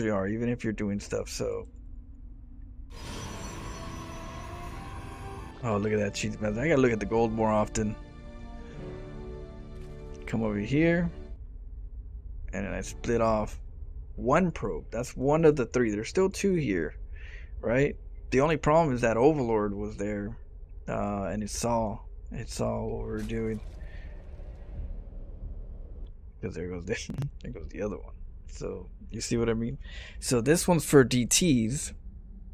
are, even if you're doing stuff. So, oh, look at that cheese mess. I gotta look at the gold more often. Come over here, and then I split off 1 probe. That's 1 of the 3. There's still 2 here, right? The only problem is that Overlord was there, and it saw what we were doing. Because there goes the other one. So you see what I mean? So this one's for DTs,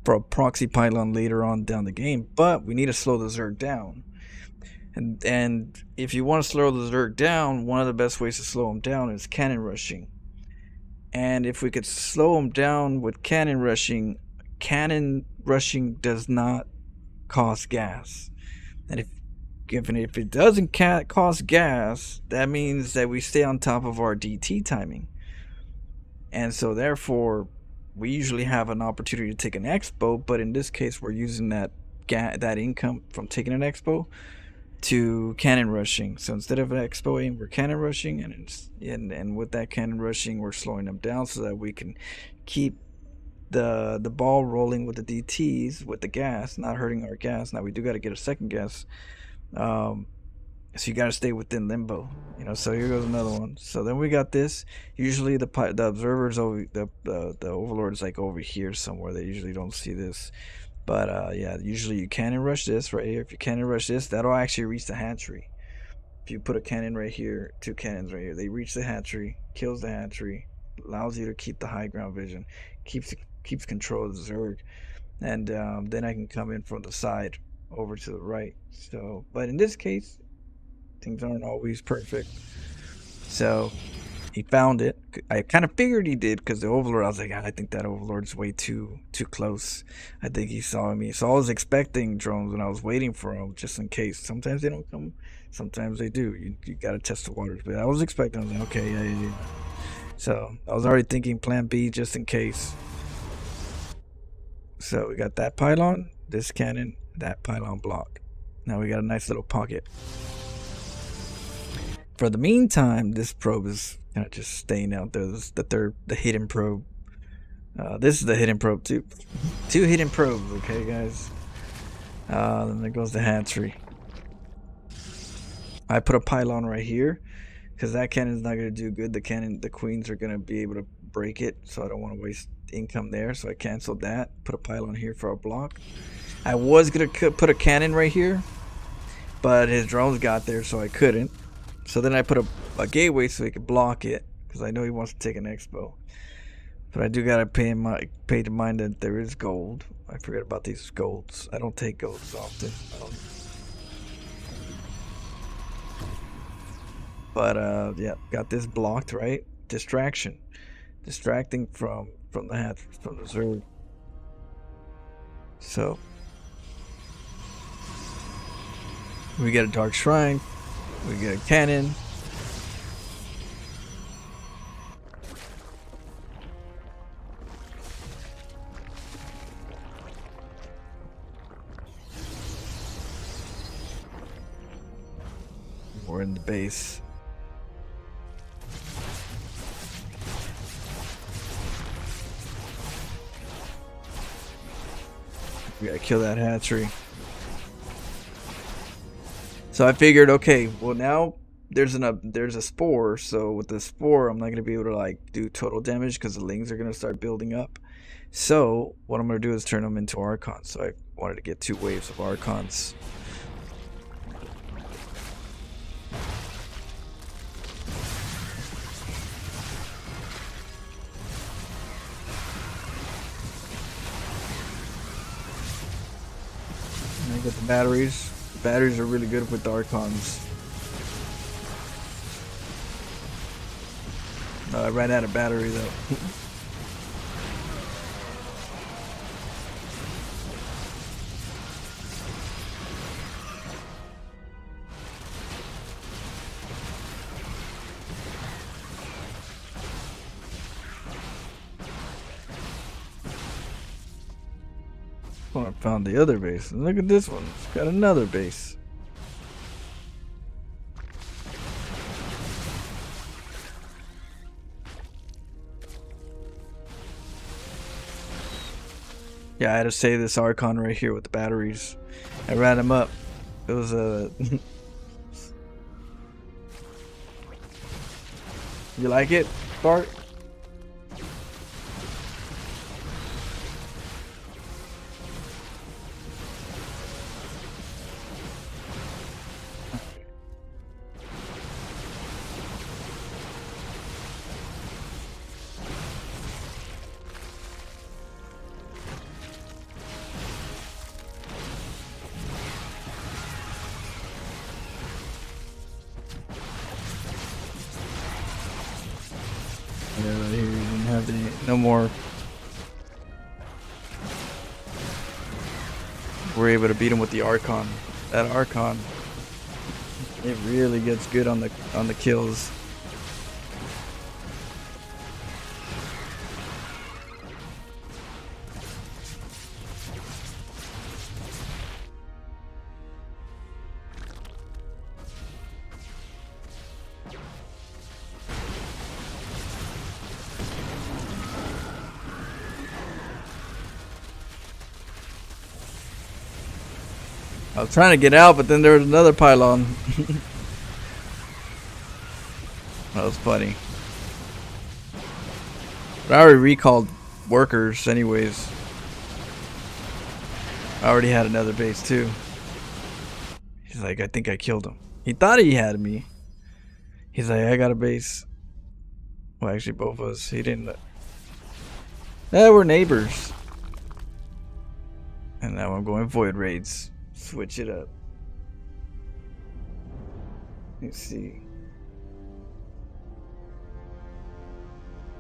for a proxy pylon later on down the game, but we need to slow the Zerg down. And if you want to slow the Zerg down, one of the best ways to slow them down is cannon rushing. And if we could slow them down with cannon rushing does not cost gas. And if it doesn't cost gas, that means that we stay on top of our DT timing. And so therefore, we usually have an opportunity to take an expo, but in this case, we're using that income from taking an expo to cannon rushing. So instead of expoing, we're cannon rushing, and with that cannon rushing, we're slowing them down so that we can keep the ball rolling with the DTs with the gas, not hurting our gas. Now we do got to get a second gas, so you got to stay within limbo, So here goes another one. So then we got this. Usually the observers over the overlords like over here somewhere. They usually don't see this. But yeah, usually you cannon rush this right here. If you cannon rush this, that'll actually reach the hatchery. If you put a cannon right here, 2 cannons right here, they reach the hatchery, kills the hatchery, allows you to keep the high ground vision, keeps control of the Zerg, and then I can come in from the side over to the right. So, but in this case, things aren't always perfect. So he found it. I kind of figured he did because the Overlord, I was like, I think that Overlord's way too close. I think he saw me. So I was expecting drones and I was waiting for them just in case. Sometimes they don't come. Sometimes they do. You got to test the waters. But I was expecting. I was like, okay, yeah. So I was already thinking plan B just in case. So we got that pylon, this cannon, that pylon block. Now we got a nice little pocket. For the meantime, this probe is kind of just staying out there. This is the hidden probe. This is the hidden probe too. 2 hidden probes, okay, guys. Then there goes the hatchery. I put a pylon right here because that cannon's not gonna do good. The queens are gonna be able to break it, so I don't want to waste income there. So I canceled that. Put a pylon here for a block. I was gonna put a cannon right here, but his drones got there, so I couldn't. So then I put a gateway so he could block it because I know he wants to take an expo. But I do gotta pay to mind that there is gold. I forget about these golds. I don't take golds often. But yeah, got this blocked, right? Distracting from the Zerg. So we get a dark shrine. We get a cannon. We're in the base. We gotta kill that hatchery. So I figured, okay, well now there's a spore, so with the spore I'm not gonna be able to like do total damage because the lings are gonna start building up. So what I'm gonna do is turn them into archons. So I wanted to get 2 waves of archons. And I get the batteries. Batteries are really good with the archons. No, I ran out of battery though. Oh, I found the other base. Look at this one. It's got another base. Yeah, I had to save this Archon right here with the batteries. I ran him up. It was a... You like it, Bart? No more. We're able to beat him with the Archon. That Archon, it really gets good on the kills. I was trying to get out, but then there was another pylon. That was funny. But I already recalled workers anyways. I already had another base too. He's like, I think I killed him. He thought he had me. He's like, I got a base. Well, actually, both of us. He didn't. We're neighbors. And now I'm going void raids. Switch it up. Let's see.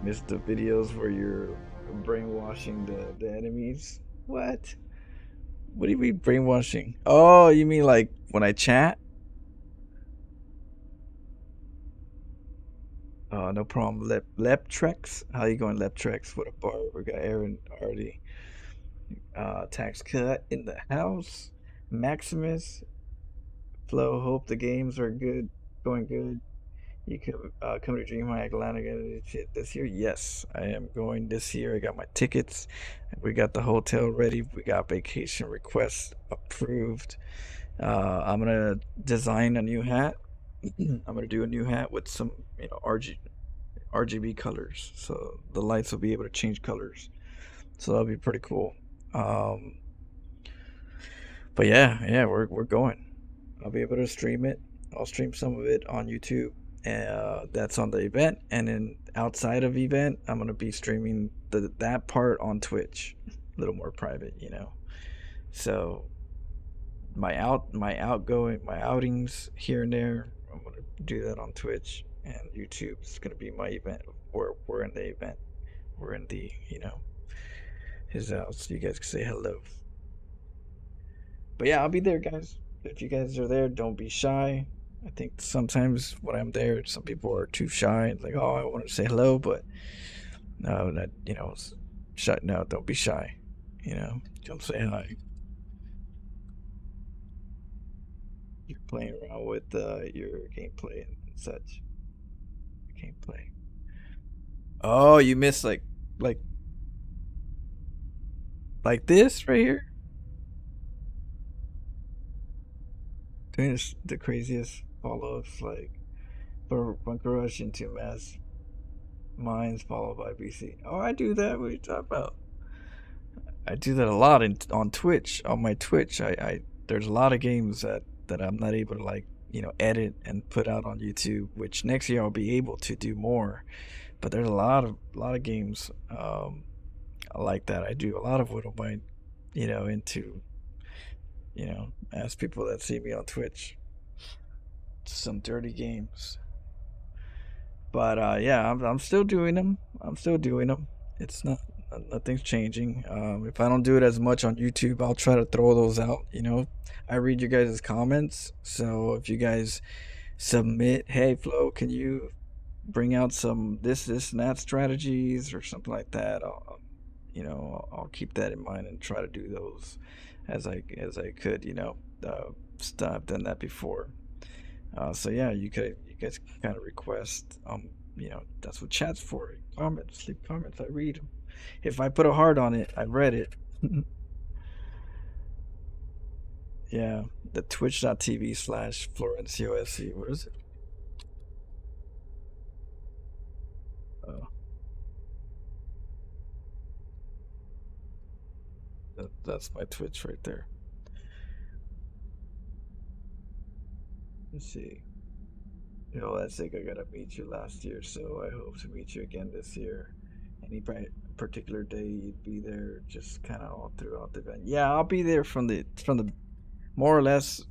Missed the videos where you're brainwashing the enemies. What? What do you mean brainwashing? Oh, you mean like when I chat? No problem. Leptrex? How you going, Leptrex? What a bar. We got Aaron already. Tax cut in the house. Maximus. Flo, hope the games are good. Going good. You can come to Dream High Atlanta this year? Yes, I am going this year. I got my tickets. We got the hotel ready. We got vacation requests approved. I'm gonna design a new hat. I'm gonna do a new hat with some, RGB colors, so the lights will be able to change colors. So that'll be pretty cool. Um, but yeah, we're going. I'll be able to stream it. I'll stream some of it on YouTube. That's on the event, and then outside of event, I'm gonna be streaming that part on Twitch, a little more private, So my outings here and there, I'm gonna do that on Twitch, and YouTube is gonna be my event. We're in the event. We're in the his house. So you guys can say hello. But yeah, I'll be there, guys. If you guys are there, don't be shy. I think sometimes when I'm there, some people are too shy. It's like, oh, I want to say hello, but no, that shy. No, don't be shy. Come say hi. You're playing around with your gameplay and such. Gameplay. Oh, you missed like like this right here. Doing this, the craziest follow-ups like bunker rush into mass mines followed by BC. Oh, I do that. What are you talking about? I do that a lot on Twitch. On my Twitch, I there's a lot of games that I'm not able to edit and put out on YouTube. Which next year I'll be able to do more. But there's a lot of games like that. I do a lot of what I'm into. Ask people that see me on Twitch. Some dirty games. But yeah, I'm still doing them. I'm still doing them. It's not nothing's changing. If I don't do it as much on YouTube, I'll try to throw those out. I read you guys' comments, so if you guys submit, hey Flo, can you bring out some this and that strategies or something like that? I'll keep that in mind and try to do those as I could. I've done that before. So yeah, you guys can kind of request. That's what chat's for. Comments, leave comments. I read them. If I put a heart on it, I read it. Yeah, the twitch.tv/FlorenCOSC. What is it? Oh, that's my Twitch right there. Let's see. That's like I gotta meet you last year, so I hope to meet you again this year. Any particular day you'd be there, just kind of all throughout the event. Yeah, I'll be there from the more or less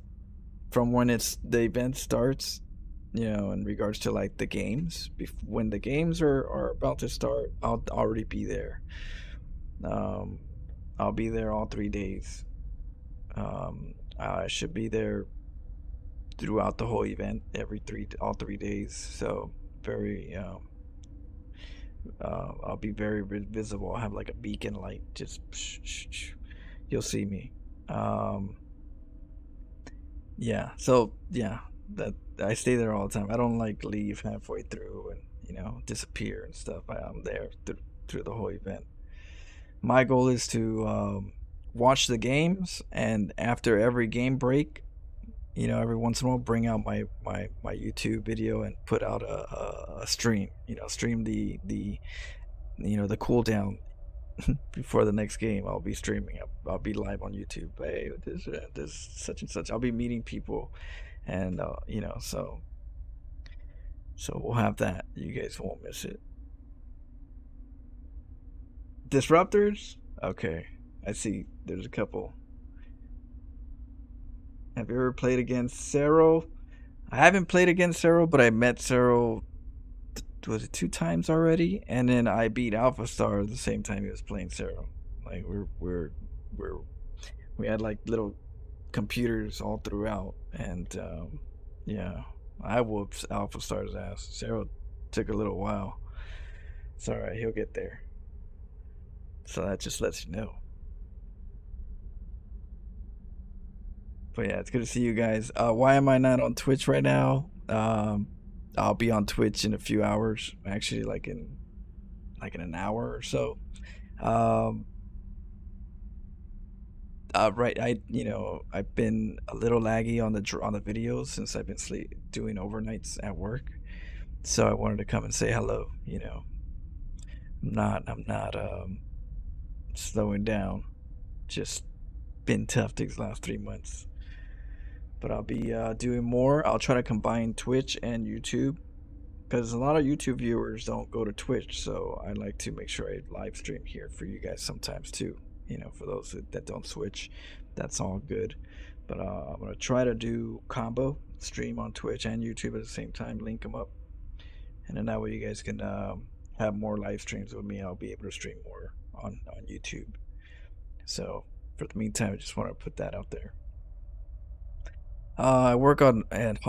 from when the event starts. you know, in regards to like the games. When the games are about to start, I'll already be there. Um, I'll be there all 3 days. I should be there throughout the whole event, all 3 days. So very, I'll be very visible. I'll have like a beacon light, just you'll see me. Um, yeah. So yeah, that I stay there all the time. I don't like leave halfway through and disappear and stuff. I'm there through the whole event. My goal is to watch the games, and after every game break, every once in a while, bring out my YouTube video and put out a stream. Stream the cooldown before the next game. I'll be streaming. I'll be live on YouTube. Hey, this such and such. I'll be meeting people, and so we'll have that. You guys won't miss it. Disruptors. Okay, I see. There's a couple. Have you ever played against Cero? I haven't played against Cero, but I met Cero. Was it 2 times already? And then I beat Alpha Star the same time he was playing Cero. Like we're we had like little computers all throughout, and yeah, I whooped Alpha Star's ass. Cero took a little while. It's all right. He'll get there. So that just lets you know. But yeah, it's good to see you guys. Why am I not on Twitch right now? I'll be on Twitch in a few hours. Actually, like in an hour or so. Um, right, I've been a little laggy on the videos since I've been doing overnights at work. So I wanted to come and say hello. I'm not slowing down. Just been tough these last 3 months. But I'll be doing more. I'll try to combine Twitch and YouTube because a lot of YouTube viewers don't go to Twitch. So I like to make sure I live stream here for you guys sometimes too. For those that don't switch, that's all good. But I'm gonna try to do combo stream on Twitch and YouTube at the same time, link them up, and then that way you guys can have more live streams with me. I'll be able to stream more on YouTube. So for the meantime, I just want to put that out there. I work on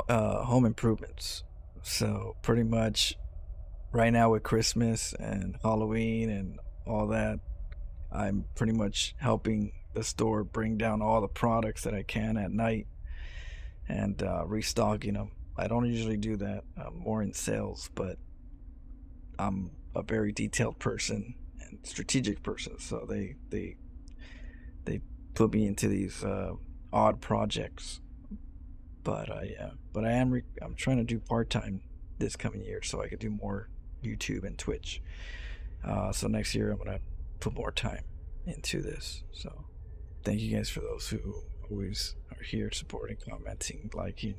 home improvements, so pretty much right now with Christmas and Halloween and all that, I'm pretty much helping the store bring down all the products that I can at night and restocking them. I don't usually do that. I'm more in sales, but I'm a very detailed person and strategic person, so they put me into these odd projects. But I'm trying to do part-time this coming year so I could do more YouTube and Twitch. So next year I'm gonna put more time into this. So thank you guys for those who always are here supporting, commenting, liking.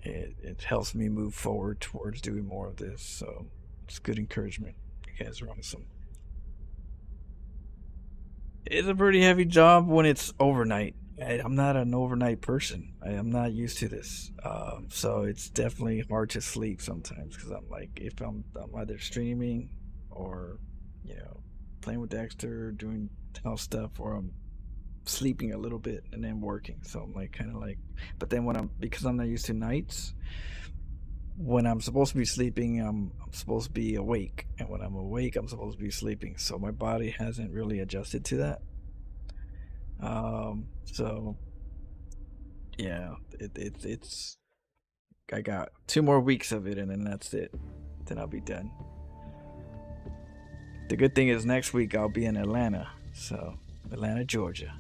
It helps me move forward towards doing more of this. So it's good encouragement. You guys are awesome. It's a pretty heavy job when it's overnight. I'm not an overnight person. I'm not used to this. So it's definitely hard to sleep sometimes because I'm like, if I'm either streaming or, playing with Dexter, doing house stuff, or I'm sleeping a little bit and then working. So I'm like, kind of like, but then because I'm not used to nights, when I'm supposed to be sleeping, I'm supposed to be awake. And when I'm awake, I'm supposed to be sleeping. So my body hasn't really adjusted to that. So yeah, it's I got 2 more weeks of it, and then that's it. Then I'll be done. The good thing is next week I'll be in Atlanta, so Atlanta, Georgia.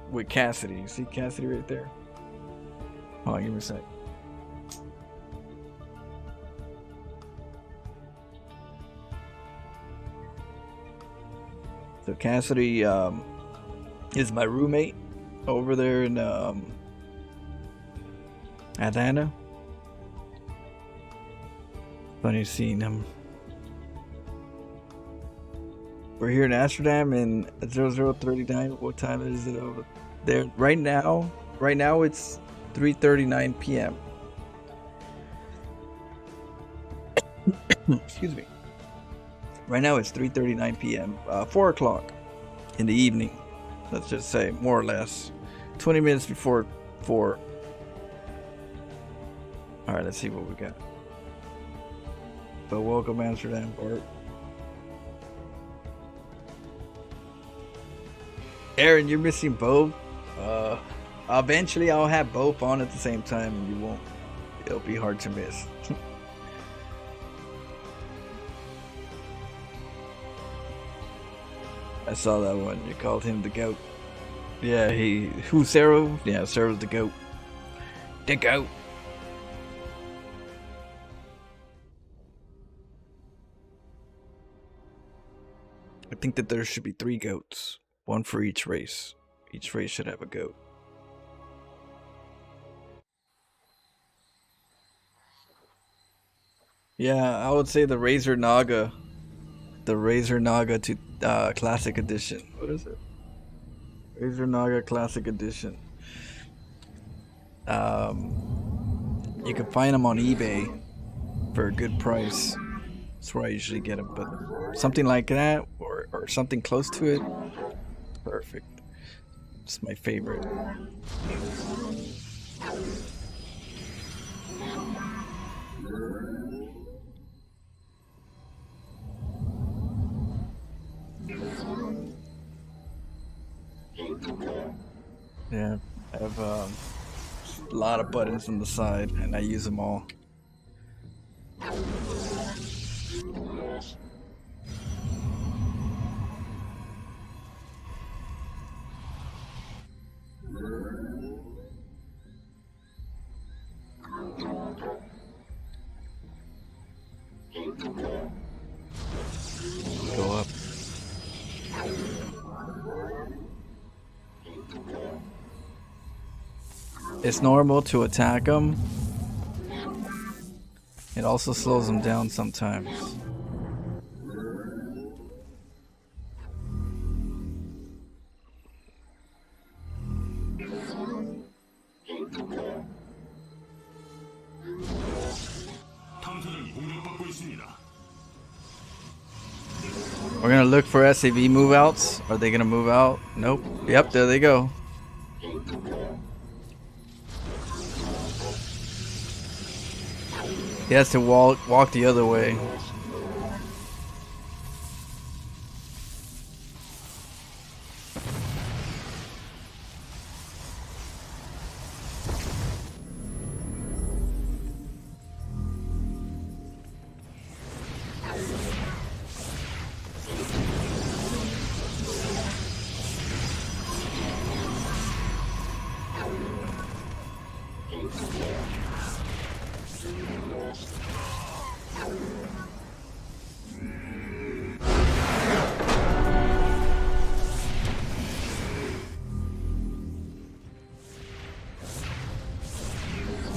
With Cassidy, you see Cassidy right there? Hold on, give me a sec. So Cassidy is my roommate over there in Atlanta. Funny seeing him. We're here in Amsterdam in 0039. What time is it over there? Right now it's 3:39 p.m. Excuse me. Right now it's 3:39 p.m. 4 o'clock in the evening. Let's just say, more or less. 20 minutes before 4. Alright, let's see what we got. But welcome, Amsterdam, Bart. Aaron, you're missing both. Eventually I'll have both on at the same time and you won't. It'll be hard to miss. I saw that one. You called him the goat. Yeah, who's Sarah? Yeah, Sarah's the goat. The goat. I think that there should be 3 goats. One for each race. Each race should have a goat. Yeah, I would say the Razor Naga. The Razor Naga to Classic Edition. What is it? Razor Naga Classic Edition. You can find them on eBay for a good price. That's where I usually get them. But something like that or something close to it, perfect. It's my favorite. Yeah, I have a lot of buttons on the side and I use them all. Go up. It's normal to attack them. It also slows them down sometimes. 탐사는 공격받고 있습니다. We're gonna look for SAV move outs. Are they gonna move out? Nope. Yep, there they go. He has to walk the other way.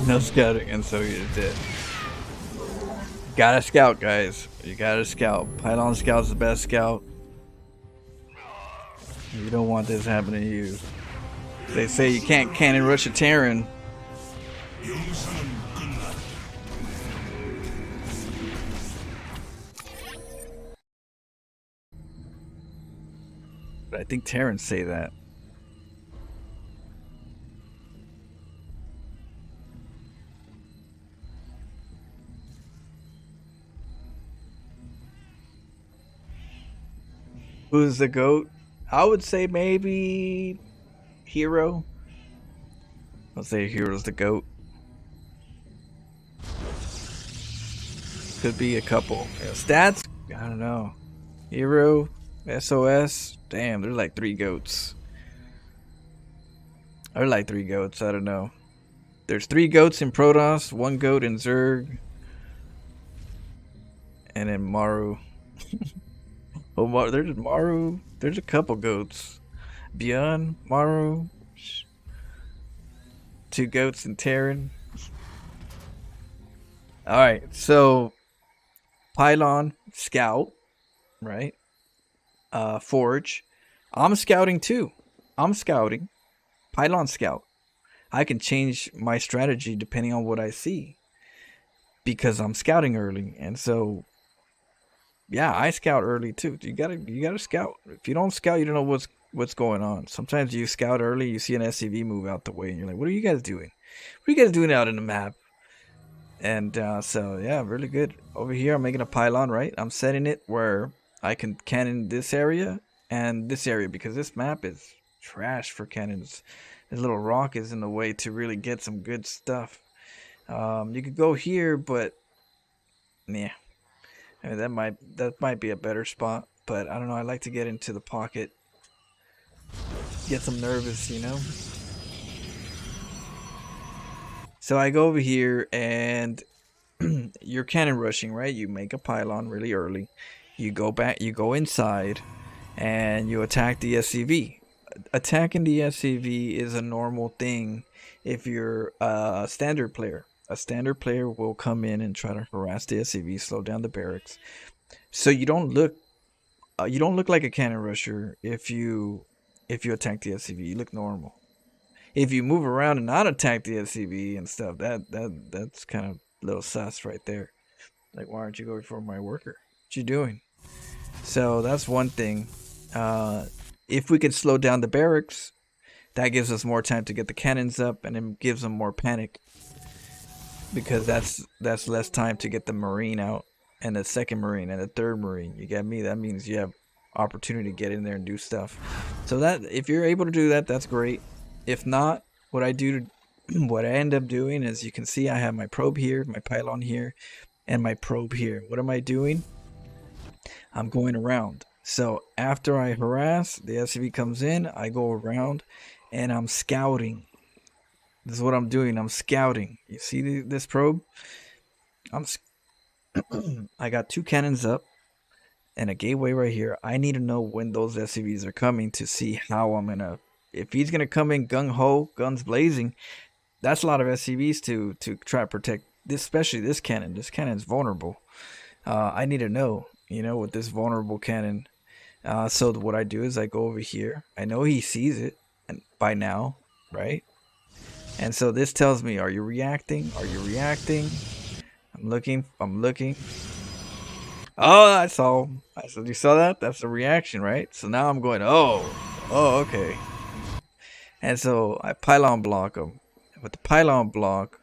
No scouting, and so you're dead. Gotta scout, guys. You gotta scout. Pylon Scout's the best scout. You don't want this happening to you. They say you can't cannon rush a Terran. 영상은 끝났다. But I think Terrans say that. Who's the GOAT? I would say maybe Hero. I'll say Hero's the GOAT. Could be a couple. Yeah, stats? I don't know. Hero, SOS. Damn, there's like 3 GOATs. Or like 3 GOATs, I don't know. There's 3 GOATs in Protoss, 1 GOAT in Zerg, and then Maru. Oh, there's Maru. There's a couple GOATs. Beyond Maru. 2 GOATs in Terran. Alright, so Pylon Scout, right? forge. I'm scouting too. I'm scouting. Pylon scout. I can change my strategy depending on what I see because I'm scouting early, and so yeah, I scout early too. You gotta scout. If you don't scout, you don't know what's going on. Sometimes you scout early, you see an SCV move out the way, and you're like, "What are you guys doing? What are you guys doing out in the map?" And so yeah, really good. Over here, I'm making a pylon. Right, I'm setting it where I can cannon this area and this area because this map is trash for cannons. This little rock is in the way to really get some good stuff. You could go here, but yeah, I mean, that might be a better spot, but I don't know. I like to get into the pocket, get some nervous, you know. So I go over here, and you're cannon rushing, right? You make a pylon really early. You go back, you go inside, and you attack the SCV. Attacking the SCV is a normal thing if you're a standard player. A standard player will come in and try to harass the SCV, slow down the barracks. So you don't look like a cannon rusher if you attack the SCV. You look normal. If you move around and not attack the SCV and stuff, that's kind of a little sus right there. Like, why aren't you going for my worker? What you doing? So that's one thing. If we could slow down the barracks, that gives us more time to get the cannons up, and it gives them more panic because that's less time to get the marine out and the second marine and the third marine. You get me? That means you have opportunity to get in there and do stuff. So that if you're able to do that, that's great. If not, what I do, what I end up doing is you can see I have my probe here, my pylon here, and my probe here. What am I doing? I'm going around. So after I harass, the SCV comes in, I go around, and I'm scouting. This is what I'm doing. I'm scouting. You see this probe? I'm. I got two cannons up and a gateway right here. I need to know when those SCVs are coming to see how I'm gonna. If he's gonna come in gung ho, guns blazing, that's a lot of SCVs to try to protect this, especially this cannon. This cannon is vulnerable. I need to know, with this vulnerable cannon. So what I do is I go over here. I know he sees it, and by now, right? And so this tells me, are you reacting? Are you reacting? I'm looking. I'm looking. Oh, I saw. I said, you saw that? That's a reaction, right? So now I'm going, oh, okay. And so I pylon block him. With the pylon block,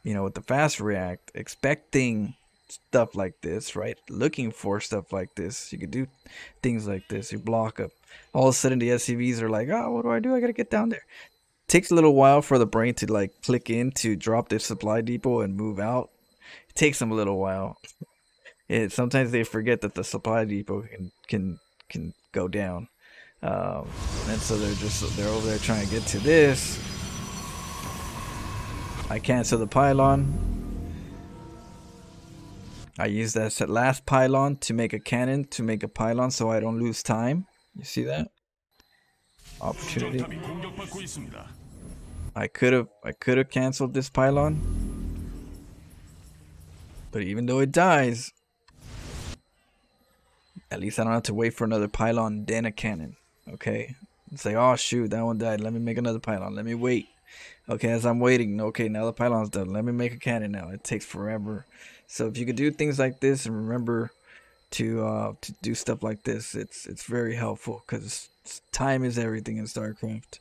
with the fast react, expecting stuff like this, right? Looking for stuff like this. You could do things like this. You block up. All of a sudden, the SCVs are like, oh, what do I do? I gotta get down there. Takes a little while for the brain to like click in to drop their supply depot and move out. It takes them a little while. Sometimes they forget that the supply depot can go down, and so they're over there trying to get to this. I cancel the pylon. I use that last pylon to make a cannon to make a pylon, so I don't lose time. You see that? Opportunity. I could have canceled this pylon, but even though it dies, at least I don't have to wait for another pylon then a cannon. Okay, it's like, oh shoot, that one died. Let me make another pylon. Let me wait. Okay, as I'm waiting, okay, now the pylon's done. Let me make a cannon now. It takes forever. So if you could do things like this and remember to do stuff like this, it's very helpful because time is everything in StarCraft.